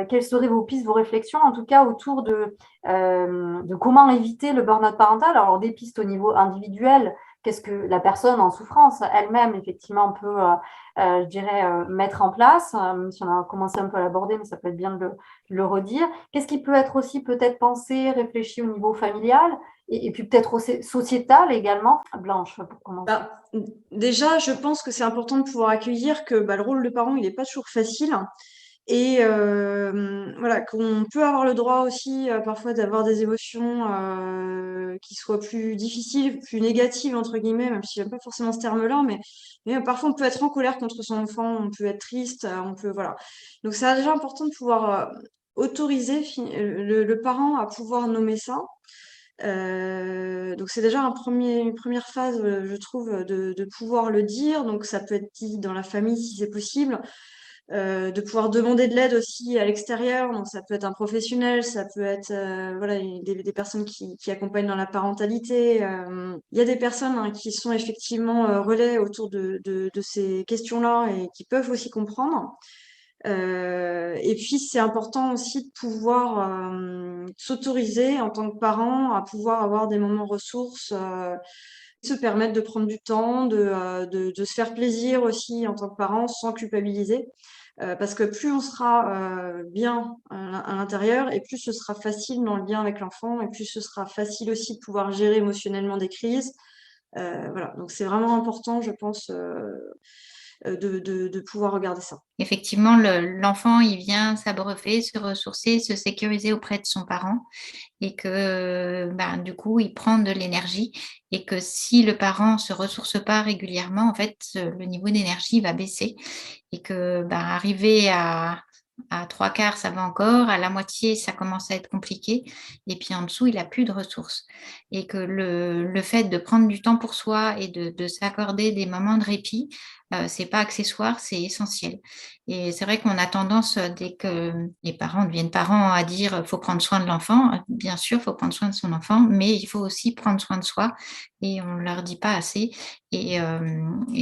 Quelles seraient vos pistes, vos réflexions, en tout cas autour de comment éviter le burn-out parental? Alors, des pistes au niveau individuel, qu'est-ce que la personne en souffrance elle-même, effectivement, peut, je dirais, mettre en place, même si on a commencé un peu à l'aborder, mais ça peut être bien de le redire. Qu'est-ce qui peut être aussi peut-être pensé, réfléchi au niveau familial et puis peut-être aussi sociétal également? Blanche, pour commencer. Bah, déjà, je pense que c'est important de pouvoir accueillir que le rôle de parent, il n'est pas toujours facile. Et voilà, qu'on peut avoir le droit aussi parfois d'avoir des émotions qui soient plus difficiles, plus négatives, entre guillemets, même si j'aime pas forcément ce terme-là, mais parfois on peut être en colère contre son enfant, on peut être triste, on peut, voilà. Donc c'est déjà important de pouvoir autoriser le parent à pouvoir nommer ça. Donc c'est déjà une première phase, je trouve, de pouvoir le dire. Donc ça peut être dit dans la famille si c'est possible. De pouvoir demander de l'aide aussi à l'extérieur. Donc ça peut être un professionnel, ça peut être voilà, des personnes qui accompagnent dans la parentalité. Il y a des personnes qui sont effectivement relais autour de ces questions-là et qui peuvent aussi comprendre. Et puis, c'est important aussi de pouvoir s'autoriser en tant que parent à pouvoir avoir des moments ressources, se permettre de prendre du temps, de se faire plaisir aussi en tant que parent sans culpabiliser. Parce que plus on sera bien à l'intérieur et plus ce sera facile dans le lien avec l'enfant et plus ce sera facile aussi de pouvoir gérer émotionnellement des crises. Voilà, donc c'est vraiment important, je pense, de pouvoir regarder ça. Effectivement, l'enfant, il vient s'abreuver, se ressourcer, se sécuriser auprès de son parent et que du coup, il prend de l'énergie et que si le parent se ressource pas régulièrement, en fait, le niveau d'énergie va baisser et que arriver à 3/4, ça va encore, à la moitié, ça commence à être compliqué et puis en dessous, il a plus de ressources. Et que le fait de prendre du temps pour soi et de s'accorder des moments de répit, c'est pas accessoire, c'est essentiel. Et c'est vrai qu'on a tendance, dès que les parents deviennent parents, à dire faut prendre soin de l'enfant. Bien sûr, faut prendre soin de son enfant, mais il faut aussi prendre soin de soi et on leur dit pas assez. Et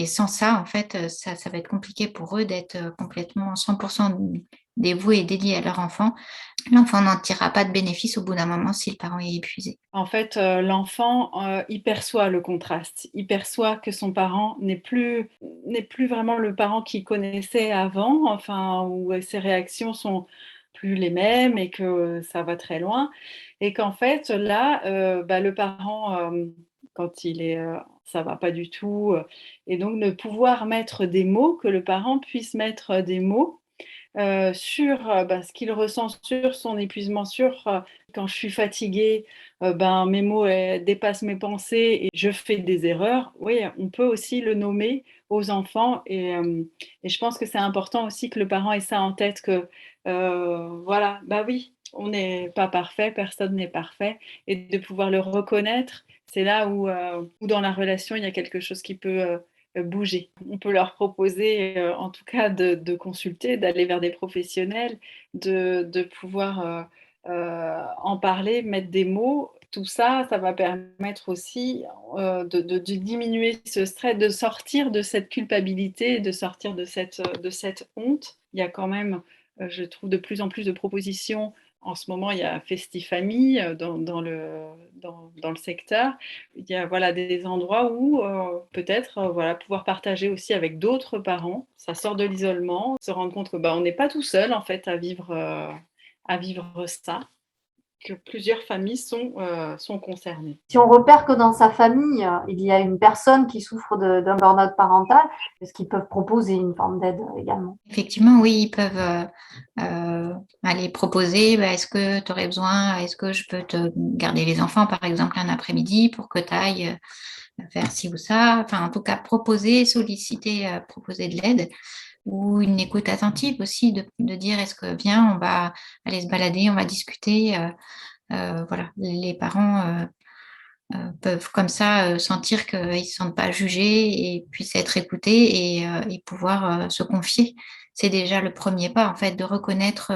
sans ça, en fait, ça va être compliqué pour eux d'être complètement 100% dévoués et dédiés à leur enfant. L'enfant n'en tirera pas de bénéfice au bout d'un moment si le parent est épuisé. En fait, l'enfant, il perçoit le contraste. Il perçoit que son parent n'est plus vraiment le parent qu'il connaissait avant, enfin, où ses réactions sont plus les mêmes et que ça va très loin. Et qu'en fait, là, le parent, quand il est, ça va pas du tout, et donc de pouvoir mettre des mots, que le parent puisse mettre des mots sur ce qu'il ressent, sur son épuisement, sur quand je suis fatiguée, mes mots dépassent mes pensées et je fais des erreurs. Oui, on peut aussi le nommer aux enfants et je pense que c'est important aussi que le parent ait ça en tête que voilà, oui, on n'est pas parfait, personne n'est parfait et de pouvoir le reconnaître, c'est là où dans la relation, il y a quelque chose qui peut bouger. On peut leur proposer, en tout cas, de consulter, d'aller vers des professionnels, de pouvoir en parler, mettre des mots. Tout ça, ça va permettre aussi de diminuer ce stress, de sortir de cette culpabilité, de sortir de cette honte. Il y a quand même, je trouve, de plus en plus de propositions. En ce moment, il y a Festifamille dans le secteur. Il y a des endroits où peut-être pouvoir partager aussi avec d'autres parents. Ça sort de l'isolement, se rendre compte que on n'est pas tout seul en fait à vivre ça, que plusieurs familles sont concernées. Si on repère que dans sa famille, il y a une personne qui souffre d'un burn-out parental, est-ce qu'ils peuvent proposer une forme d'aide également? Effectivement, oui, ils peuvent aller proposer, est-ce que tu aurais besoin, est-ce que je peux te garder les enfants, par exemple, un après-midi pour que tu ailles faire ci ou ça. Enfin, en tout cas, proposer, solliciter, proposer de l'aide ou une écoute attentive aussi, de dire est-ce que viens, on va aller se balader, on va discuter. Voilà, les parents peuvent comme ça sentir qu'ils ne se sentent pas jugés et puissent être écoutés et pouvoir se confier. C'est déjà le premier pas, en fait, de reconnaître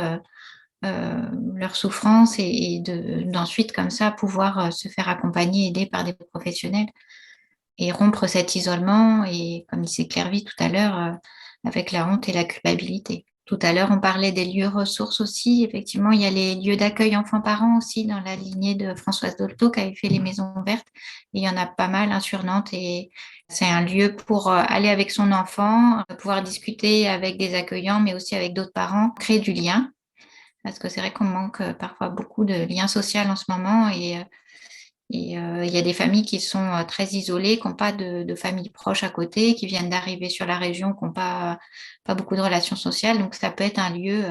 leur souffrance et d'ensuite, comme ça, pouvoir se faire accompagner, aider par des professionnels et rompre cet isolement et, comme disait Clairvy tout à l'heure, avec la honte et la culpabilité. Tout à l'heure, on parlait des lieux ressources aussi. Effectivement, il y a les lieux d'accueil enfants-parents aussi dans la lignée de Françoise Dolto qui avait fait les maisons vertes. Et il y en a pas mal sur Nantes et c'est un lieu pour aller avec son enfant, pouvoir discuter avec des accueillants, mais aussi avec d'autres parents, créer du lien. Parce que c'est vrai qu'on manque parfois beaucoup de liens sociaux en ce moment et il y a des familles qui sont très isolées, qui n'ont pas de famille proche à côté, qui viennent d'arriver sur la région, qui n'ont pas beaucoup de relations sociales. Donc, ça peut être un lieu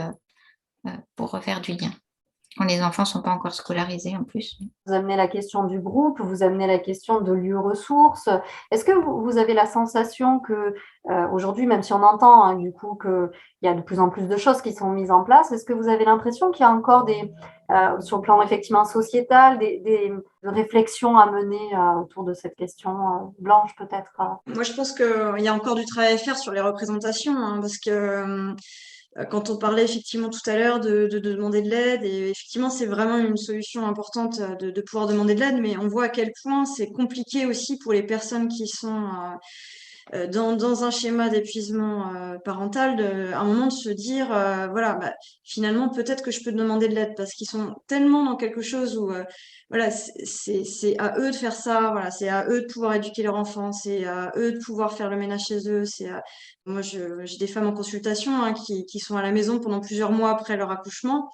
pour refaire du lien. Quand les enfants ne sont pas encore scolarisés en plus. Vous amenez la question du groupe, vous amenez la question de lieux ressources. Est-ce que vous avez la sensation que aujourd'hui, même si on entend du coup qu'il y a de plus en plus de choses qui sont mises en place, est-ce que vous avez l'impression qu'il y a encore sur le plan effectivement sociétal, des réflexions à mener autour de cette question blanche peut-être Moi, je pense qu'il y a encore du travail à faire sur les représentations, hein, parce que quand on parlait effectivement tout à l'heure de demander de l'aide, et effectivement, c'est vraiment une solution importante de pouvoir demander de l'aide, mais on voit à quel point c'est compliqué aussi pour les personnes qui sont dans un schéma d'épuisement parental, à un moment de se dire, voilà, finalement, peut-être que je peux demander de l'aide, parce qu'ils sont tellement dans quelque chose où, voilà, c'est à eux de faire ça, voilà, c'est à eux de pouvoir éduquer leur enfant, c'est à eux de pouvoir faire le ménage chez eux, moi, j'ai des femmes en consultation hein, qui sont à la maison pendant plusieurs mois après leur accouchement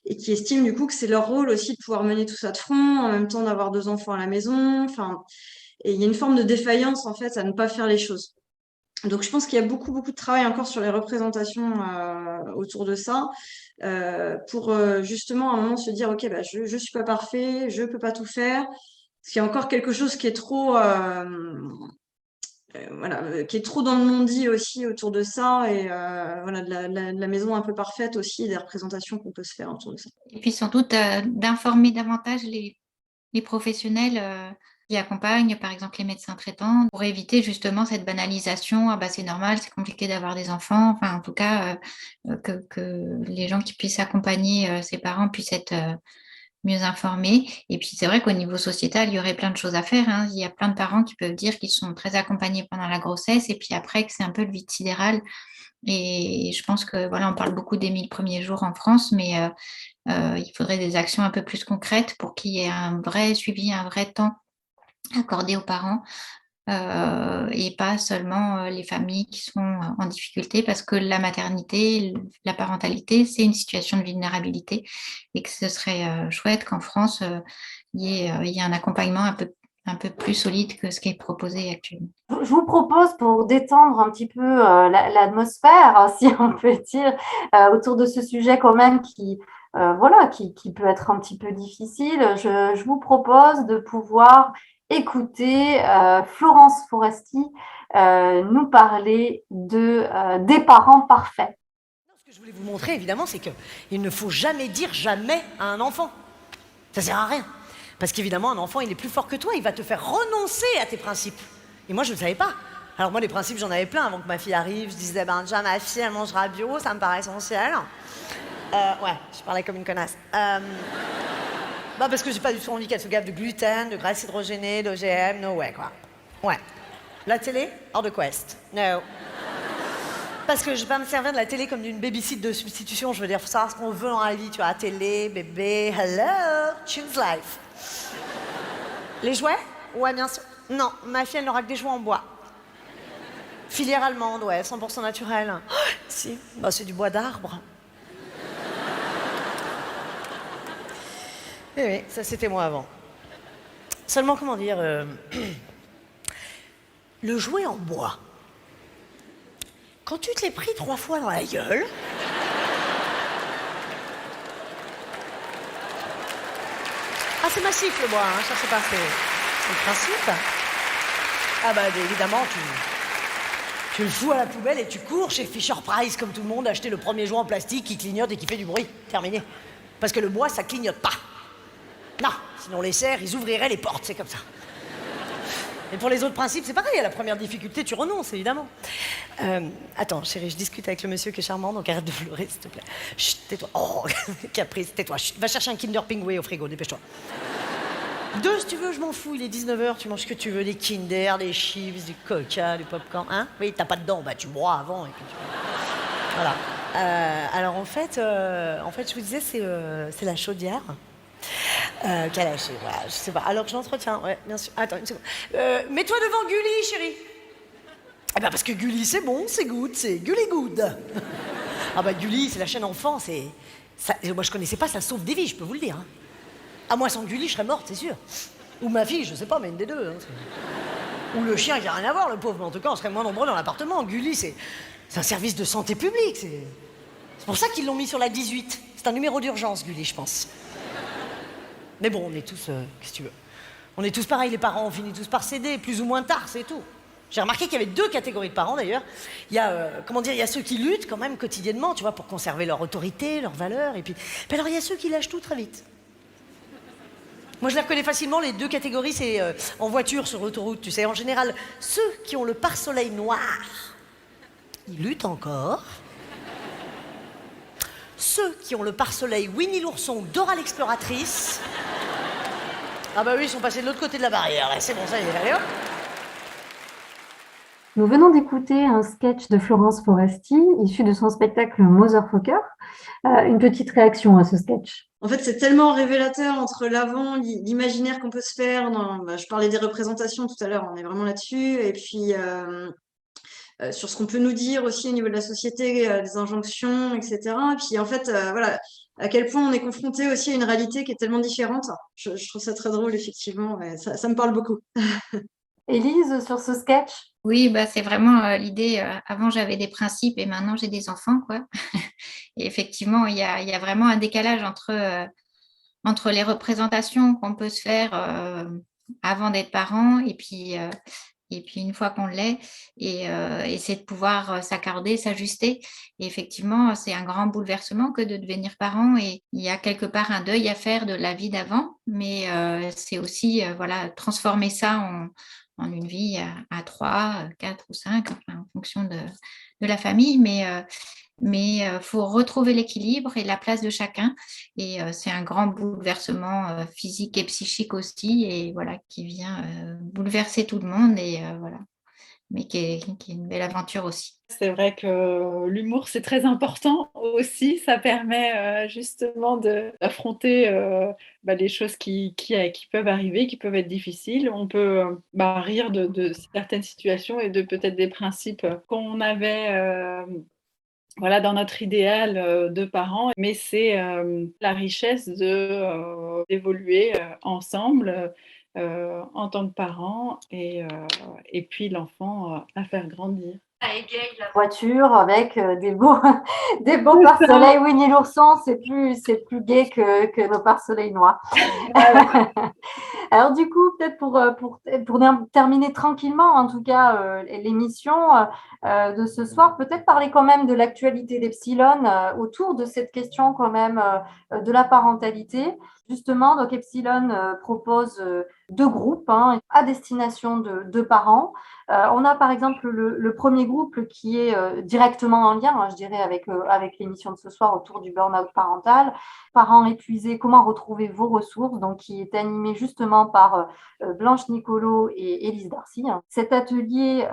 et qui estiment du coup que c'est leur rôle aussi de pouvoir mener tout ça de front, en même temps d'avoir 2 enfants à la maison. Enfin, et il y a une forme de défaillance en fait à ne pas faire les choses. Donc je pense qu'il y a beaucoup, beaucoup de travail encore sur les représentations autour de ça pour justement à un moment se dire ok, je suis pas parfait, je peux pas tout faire. Parce qu'il y a encore quelque chose qui est trop voilà, qui est trop dans le non-dit aussi autour de ça et voilà, de la maison un peu parfaite aussi, des représentations qu'on peut se faire autour de ça. Et puis sans doute d'informer davantage les professionnels qui accompagnent, par exemple les médecins traitants, pour éviter justement cette banalisation. Ah bah c'est normal, c'est compliqué d'avoir des enfants. Enfin, en tout cas, que les gens qui puissent accompagner ces parents puissent être mieux informés. Et puis c'est vrai qu'au niveau sociétal, il y aurait plein de choses à faire, hein. Il y a plein de parents qui peuvent dire qu'ils sont très accompagnés pendant la grossesse et puis après que c'est un peu le vide sidéral. Et je pense que voilà, on parle beaucoup des 1000 premiers jours en France, mais il faudrait des actions un peu plus concrètes pour qu'il y ait un vrai suivi, un vrai temps accordé aux parents et pas seulement les familles qui sont en difficulté parce que la maternité, la parentalité, c'est une situation de vulnérabilité et que ce serait chouette qu'en France, il y ait un accompagnement un peu plus solide que ce qui est proposé actuellement. Je vous propose, pour détendre un petit peu l'atmosphère, si on peut dire, autour de ce sujet quand même voilà, qui peut être un petit peu difficile, je vous propose de pouvoir écouter Florence Foresti nous parler des parents parfaits. Ce que je voulais vous montrer, évidemment, c'est qu'il ne faut jamais dire jamais à un enfant. Ça sert à rien. Parce qu'évidemment, un enfant, il est plus fort que toi, il va te faire renoncer à tes principes. Et moi, je ne le savais pas. Alors moi, les principes, j'en avais plein avant que ma fille arrive. Je disais, déjà, ma fille, elle mangera bio, ça me paraît essentiel. Ouais, je parlais comme une connasse. Parce que j'ai pas du tout envie qu'elle se gave de gluten, de graisse hydrogénée, d'OGM, no way, quoi. Ouais. La télé, hors de quest. No. Parce que je vais pas me servir de la télé comme d'une babysit de substitution. Je veux dire, faut savoir ce qu'on veut dans la vie. Tu vois, télé, bébé, hello, choose life. Les jouets? Ouais, bien sûr. Non, ma fille, elle n'aura que des jouets en bois. Filière allemande, ouais, 100% naturel. Oh, si, c'est du bois d'arbre. Eh oui, ça c'était moi avant. Seulement, comment dire, le jouet en bois, quand tu te l'es pris 3 fois dans la gueule, c'est massif le bois, hein, ça c'est pas, c'est le principe. Évidemment, tu le fous à la poubelle et tu cours chez Fisher Price comme tout le monde, acheter le premier jouet en plastique qui clignote et qui fait du bruit. Terminé. Parce que le bois, ça clignote pas. Non, sinon les cerfs, ils ouvriraient les portes, c'est comme ça. Et pour les autres principes, c'est pareil, à la première difficulté, tu renonces, évidemment. Attends, chérie, je discute avec le monsieur qui est charmant, donc arrête de pleurer, s'il te plaît. Chut, tais-toi. Oh, caprice, tais-toi. Chut, va chercher un Kinder Pingouin au frigo, dépêche-toi. 2, si tu veux, je m'en fous, il est 19h, tu manges ce que tu veux, des Kinder, des chips, du Coca, du popcorn, hein? Oui, t'as pas de dents, tu bois avant, et puis tu... Voilà. Alors en fait, je vous disais, c'est la chaudière qui a lâché. Voilà, je sais pas. Alors que je l'entretiens, ouais, bien sûr. Attends une seconde. Mets-toi devant Gulli, chérie. Eh ben parce que Gulli, c'est bon, c'est good, c'est Gulli good. Ah bah Gulli, c'est la chaîne enfant, moi je connaissais pas, ça sauve des vies, je peux vous le dire. Hein. Ah moi sans Gulli, je serais morte, c'est sûr. Ou ma fille, je sais pas, mais une des deux. Hein, ou le chien qui a rien à voir, le pauvre. Mais en tout cas, on serait moins nombreux dans l'appartement. Gulli, c'est un service de santé publique. C'est pour ça qu'ils l'ont mis sur la 18. C'est un numéro d'urgence, Gulli, je pense. Mais bon, on est tous... qu'est-ce que tu veux? On est tous pareils, les parents, on finit tous par céder, plus ou moins tard, c'est tout. J'ai remarqué qu'il y avait 2 catégories de parents, d'ailleurs. Il y a, il y a ceux qui luttent quand même quotidiennement, tu vois, pour conserver leur autorité, leurs valeurs. Et puis alors, il y a ceux qui lâchent tout très vite. Moi, je les reconnais facilement, les 2 catégories, c'est en voiture, sur l'autoroute, tu sais. En général, ceux qui ont le pare-soleil noir, ils luttent encore. Ceux qui ont le pare-soleil Winnie l'ourson, Dora l'exploratrice. Ah bah oui, ils sont passés de l'autre côté de la barrière, là. C'est bon, ça y est, allez hop. Nous venons d'écouter un sketch de Florence Foresti, issu de son spectacle Motherfucker. Une petite réaction à ce sketch. En fait, c'est tellement révélateur entre l'avant, l'imaginaire qu'on peut se faire. Je parlais des représentations tout à l'heure, on est vraiment là-dessus. Et puis, sur ce qu'on peut nous dire aussi au niveau de la société, des injonctions, etc. Et puis, en fait, voilà, à quel point on est confronté aussi à une réalité qui est tellement différente. Je trouve ça très drôle, effectivement. Ouais, ça me parle beaucoup. Élise, sur ce sketch? Oui, bah, c'est vraiment l'idée. Avant, j'avais des principes et maintenant, j'ai des enfants, quoi. Et effectivement, il y a vraiment un décalage entre les représentations qu'on peut se faire avant d'être parent et puis une fois qu'on l'est, et c'est de pouvoir s'accorder, s'ajuster. Et effectivement, c'est un grand bouleversement que de devenir parent, et il y a quelque part un deuil à faire de la vie d'avant, mais c'est aussi voilà, transformer ça en une vie à 3, 4 ou 5, enfin, en fonction de la famille, mais faut retrouver l'équilibre et la place de chacun, et c'est un grand bouleversement physique et psychique aussi, et voilà, qui vient bouleverser tout le monde, et voilà, mais qui est une belle aventure aussi. C'est vrai que l'humour, c'est très important aussi. Ça permet justement d'affronter les choses qui peuvent arriver, qui peuvent être difficiles. On peut rire de certaines situations et de peut-être des principes qu'on avait dans notre idéal de parents. Mais c'est la richesse d'évoluer ensemble en tant que parents, et puis l'enfant à faire grandir. Ça égaye la voiture avec des beaux pare-soleil Winnie l'ourson, c'est plus gai que nos pare-soleil noirs. Alors du coup, peut-être pour terminer tranquillement, en tout cas, l'émission de ce soir, peut-être parler quand même de l'actualité d'Epsilon autour de cette question quand même de la parentalité. Justement, donc Epsilon propose 2 groupes à destination de parents. On a par exemple le premier groupe qui est directement en lien, je dirais, avec l'émission de ce soir autour du burn-out parental. Parents épuisés, comment retrouver vos ressources, donc qui est animé justement par Blanche Nicolo et Élise Darcy. Cet atelier,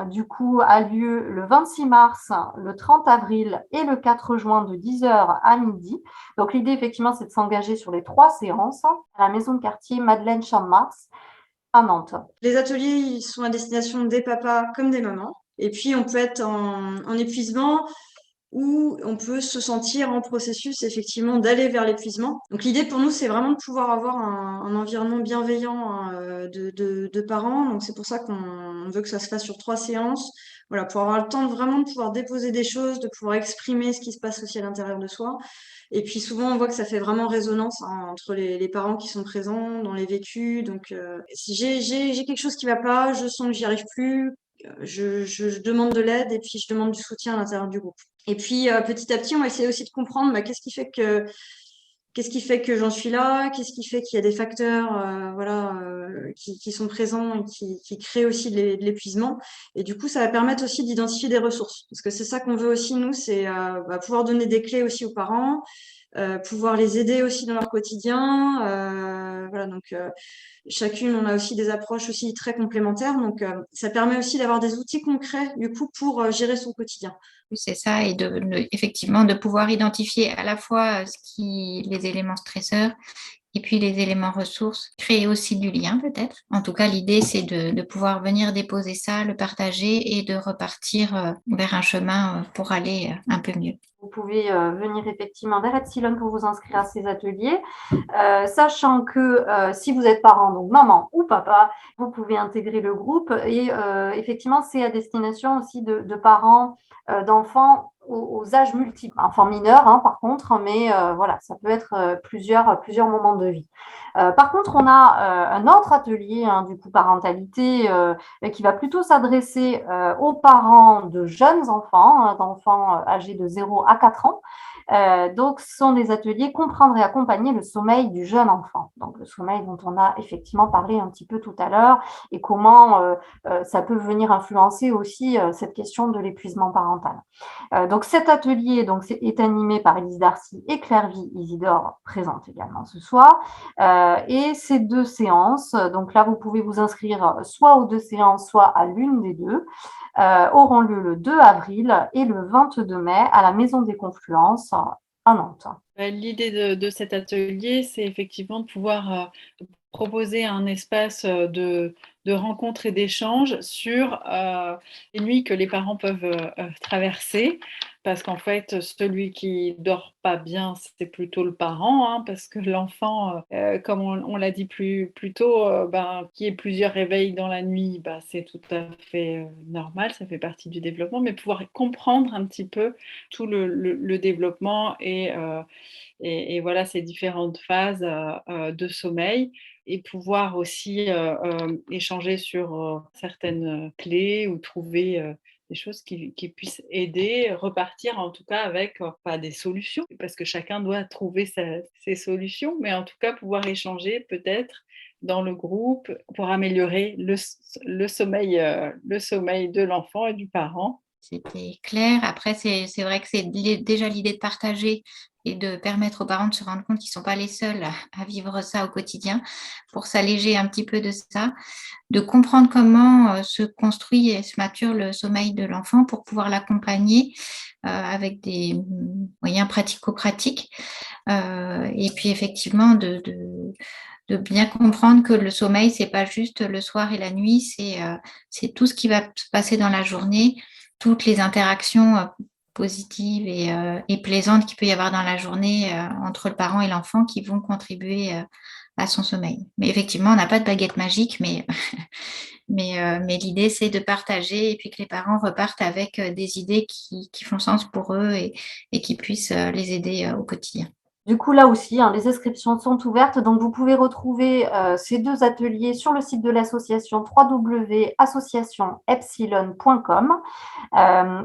du coup, a lieu le 26 mars, le 30 avril et le 4 juin de 10h à midi. Donc l'idée, effectivement, c'est de s'engager sur les 3 séances à la maison de quartier Madeleine Champ-de-Mars à Nantes. Les ateliers, ils sont à destination des papas comme des mamans. Et puis, on peut être en épuisement, ou on peut se sentir en processus, effectivement, d'aller vers l'épuisement. Donc, l'idée pour nous, c'est vraiment de pouvoir avoir un environnement bienveillant de parents. Donc, c'est pour ça qu'on veut que ça se fasse sur 3 séances. Voilà, pour avoir le temps vraiment de pouvoir déposer des choses, de pouvoir exprimer ce qui se passe aussi à l'intérieur de soi. Et puis souvent, on voit que ça fait vraiment résonance entre les parents qui sont présents dans les vécus. Donc, si j'ai quelque chose qui va pas, je sens que j'y arrive plus, je demande de l'aide, et puis je demande du soutien à l'intérieur du groupe. Et puis, petit à petit, on va essayer aussi de comprendre qu'est-ce qui fait que j'en suis là, qu'est-ce qui fait qu'il y a des facteurs qui sont présents et qui créent aussi de l'épuisement. Et du coup, ça va permettre aussi d'identifier des ressources. Parce que c'est ça qu'on veut aussi, nous, c'est pouvoir donner des clés aussi aux parents, pouvoir les aider aussi dans leur quotidien. Voilà, donc chacune, on a aussi des approches aussi très complémentaires. Donc, ça permet aussi d'avoir des outils concrets, du coup, pour gérer son quotidien. Oui, c'est ça, et effectivement de pouvoir identifier à la fois les éléments stresseurs et puis les éléments ressources, créer aussi du lien peut-être. En tout cas, l'idée, c'est de pouvoir venir déposer ça, le partager et de repartir vers un chemin pour aller un peu mieux. Vous pouvez venir effectivement vers Epsilon pour vous inscrire à ces ateliers, sachant que si vous êtes parent, donc maman ou papa, vous pouvez intégrer le groupe et effectivement, c'est à destination aussi de parents, d'enfants aux âges multiples, enfants mineurs hein, par contre, mais voilà, ça peut être plusieurs moments de vie. Par contre, on a un autre atelier, hein, du coup, parentalité, qui va plutôt s'adresser aux parents de jeunes enfants, hein, d'enfants âgés de 0 à 4 ans. Donc, ce sont des ateliers comprendre et accompagner le sommeil du jeune enfant. Donc, le sommeil dont on a effectivement parlé un petit peu tout à l'heure et comment ça peut venir influencer aussi cette question de l'épuisement parental. Donc, cet atelier est animé par Élise Darcy et Claire-Vie Isidore, présente également ce soir. Et ces 2 séances, donc là, vous pouvez vous inscrire soit aux 2 séances, soit à l'une des 2, auront lieu le 2 avril et le 22 mai à la Maison des Confluences à Nantes. L'idée de cet atelier, c'est effectivement de pouvoir proposer un espace de rencontre et d'échange sur les nuits que les parents peuvent traverser. Parce qu'en fait, celui qui dort pas bien, c'est plutôt le parent, hein, parce que l'enfant, comme on l'a dit plus tôt, qu'il y ait plusieurs réveils dans la nuit, c'est tout à fait normal, ça fait partie du développement, mais pouvoir comprendre un petit peu tout le développement et voilà ces différentes phases de sommeil et pouvoir aussi échanger sur certaines clés ou trouver des choses qui puissent aider, repartir en tout cas avec pas des solutions, parce que chacun doit trouver ses solutions, mais en tout cas pouvoir échanger peut-être dans le groupe pour améliorer le sommeil de l'enfant et du parent. C'était clair. Après, c'est vrai que c'est déjà l'idée de partager et de permettre aux parents de se rendre compte qu'ils ne sont pas les seuls à vivre ça au quotidien, pour s'alléger un petit peu de ça, de comprendre comment se construit et se mature le sommeil de l'enfant pour pouvoir l'accompagner avec des moyens pratico-pratiques. Et puis effectivement, de bien comprendre que le sommeil, c'est pas juste le soir et la nuit, c'est tout ce qui va se passer dans la journée, toutes les interactions positives et plaisantes qu'il peut y avoir dans la journée entre le parent et l'enfant qui vont contribuer à son sommeil. Mais effectivement, on n'a pas de baguette magique, mais l'idée, c'est de partager et puis que les parents repartent avec des idées qui font sens pour eux et qui puissent les aider au quotidien. Du coup, là aussi, hein, les inscriptions sont ouvertes. Donc, vous pouvez retrouver ces 2 ateliers sur le site de l'association www.associationepsilon.com.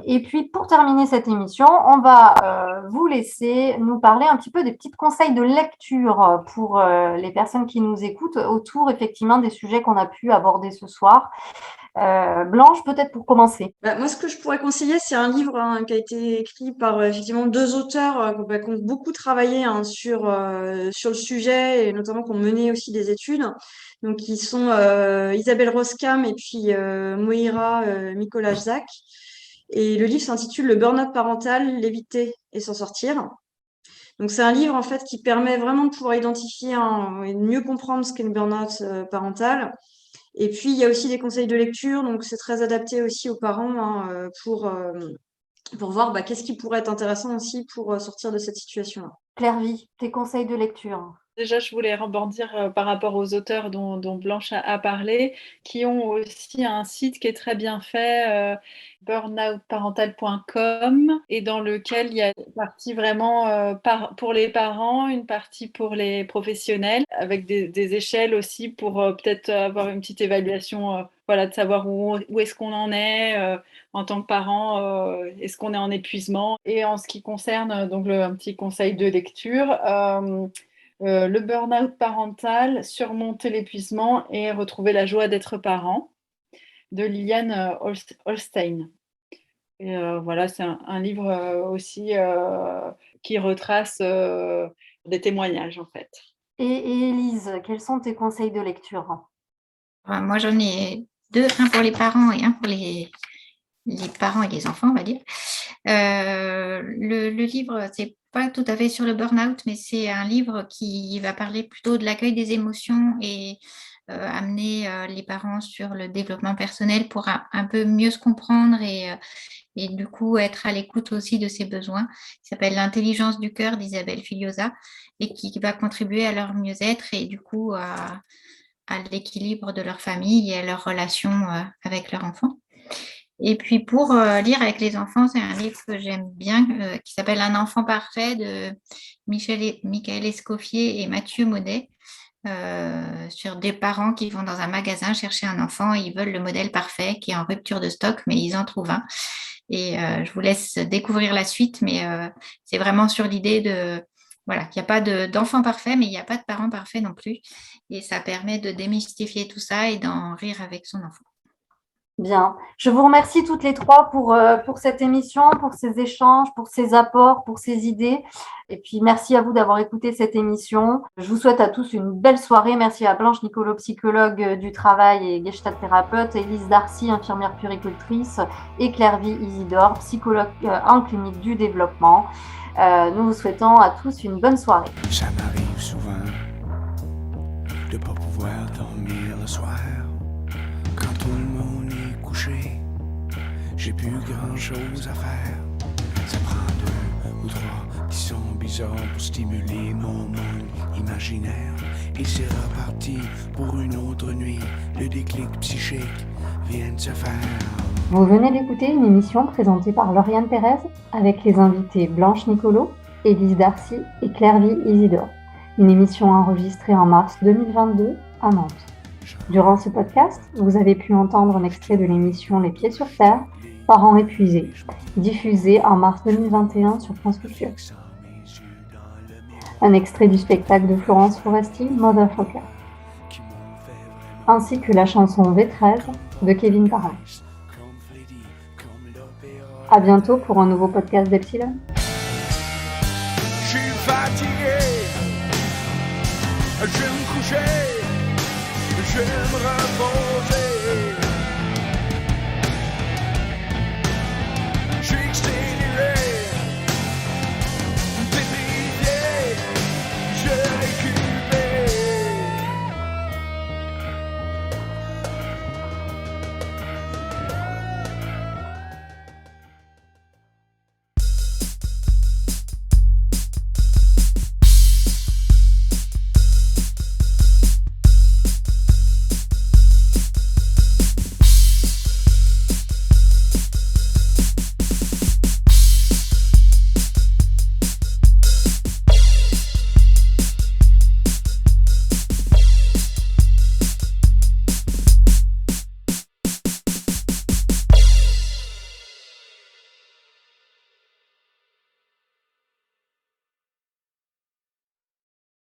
Et puis, pour terminer cette émission, on va vous laisser nous parler un petit peu des petits conseils de lecture pour les personnes qui nous écoutent autour, effectivement, des sujets qu'on a pu aborder ce soir. Blanche, peut-être pour commencer. Moi, ce que je pourrais conseiller, c'est un livre qui a été écrit par effectivement 2 auteurs qui ont beaucoup travaillé sur le sujet et notamment qui ont mené aussi des études. Donc, qui sont Isabelle Roskam et puis Moira Mikołajczak. Et le livre s'intitule Le burn-out parental, l'éviter et s'en sortir. Donc, c'est un livre en fait qui permet vraiment de pouvoir identifier et de mieux comprendre ce qu'est le burn-out parental. Et puis, il y a aussi des conseils de lecture, donc c'est très adapté aussi aux parents hein, pour voir qu'est-ce qui pourrait être intéressant aussi pour sortir de cette situation-là. Claire-Vie, tes conseils de lecture. Déjà, je voulais rebondir par rapport aux auteurs dont Blanche a parlé, qui ont aussi un site qui est très bien fait, burnoutparental.com, et dans lequel il y a une partie vraiment pour les parents, une partie pour les professionnels, avec des échelles aussi pour peut-être avoir une petite évaluation, voilà, de savoir où est-ce qu'on en est en tant que parent, est-ce qu'on est en épuisement. Et en ce qui concerne donc un petit conseil de lecture, le burn-out parental, surmonter l'épuisement et retrouver la joie d'être parent, de Liliane Holstein. Et voilà, c'est un livre aussi qui retrace des témoignages, en fait. Et Élise, quels sont tes conseils de lecture? Moi, j'en ai 2, un pour les parents et un pour les parents et les enfants, on va dire. Le livre, c'est pas tout à fait sur le burn-out, mais c'est un livre qui va parler plutôt de l'accueil des émotions et amener les parents sur le développement personnel pour un peu mieux se comprendre et du coup être à l'écoute aussi de ses besoins. Il s'appelle L'intelligence du cœur d'Isabelle Filiosa et qui va contribuer à leur mieux-être et du coup à l'équilibre de leur famille et à leur relation avec leur enfant. Et puis pour lire avec les enfants, c'est un livre que j'aime bien qui s'appelle Un enfant parfait de Michael Escoffier et Mathieu Maudet sur des parents qui vont dans un magasin chercher un enfant et ils veulent le modèle parfait qui est en rupture de stock, mais ils en trouvent un. Et je vous laisse découvrir la suite, mais c'est vraiment sur l'idée de voilà, qu'il n'y a pas d'enfant parfait, mais il n'y a pas de parent parfait non plus. Et ça permet de démystifier tout ça et d'en rire avec son enfant. Bien. Je vous remercie toutes les trois pour cette émission, pour ces échanges, pour ces apports, pour ces idées. Et puis, merci à vous d'avoir écouté cette émission. Je vous souhaite à tous une belle soirée. Merci à Blanche Nicolo, psychologue du travail et gestalt thérapeute, Élise Darcy, infirmière puéricultrice, et Claire-Vie Isidore, psychologue en clinique du développement. Nous vous souhaitons à tous une bonne soirée. Ça m'arrive souvent de ne pas pouvoir dormir le soir. Quand tout le monde est couché, j'ai plus grand chose à faire. Ça prend 2 ou 3 qui sont bizarres pour stimuler mon monde imaginaire. Et c'est reparti pour une autre nuit. Le déclic psychique vient de se faire. Vous venez d'écouter une émission présentée par Lauriane Pérez avec les invités Blanche Nicolo, Élise Darcy et Claire-Vie Isidore. Une émission enregistrée en mars 2022 à Nantes. Durant ce podcast, vous avez pu entendre un extrait de l'émission Les Pieds sur Terre, Parents épuisés, diffusée en mars 2021 sur France Culture. Un extrait du spectacle de Florence Foresti, Motherfucker. Ainsi que la chanson V13 de Kevin Parent. À bientôt pour un nouveau podcast d'Epsilon. Je suis fatigué, je vais me coucher, je vais me reposer.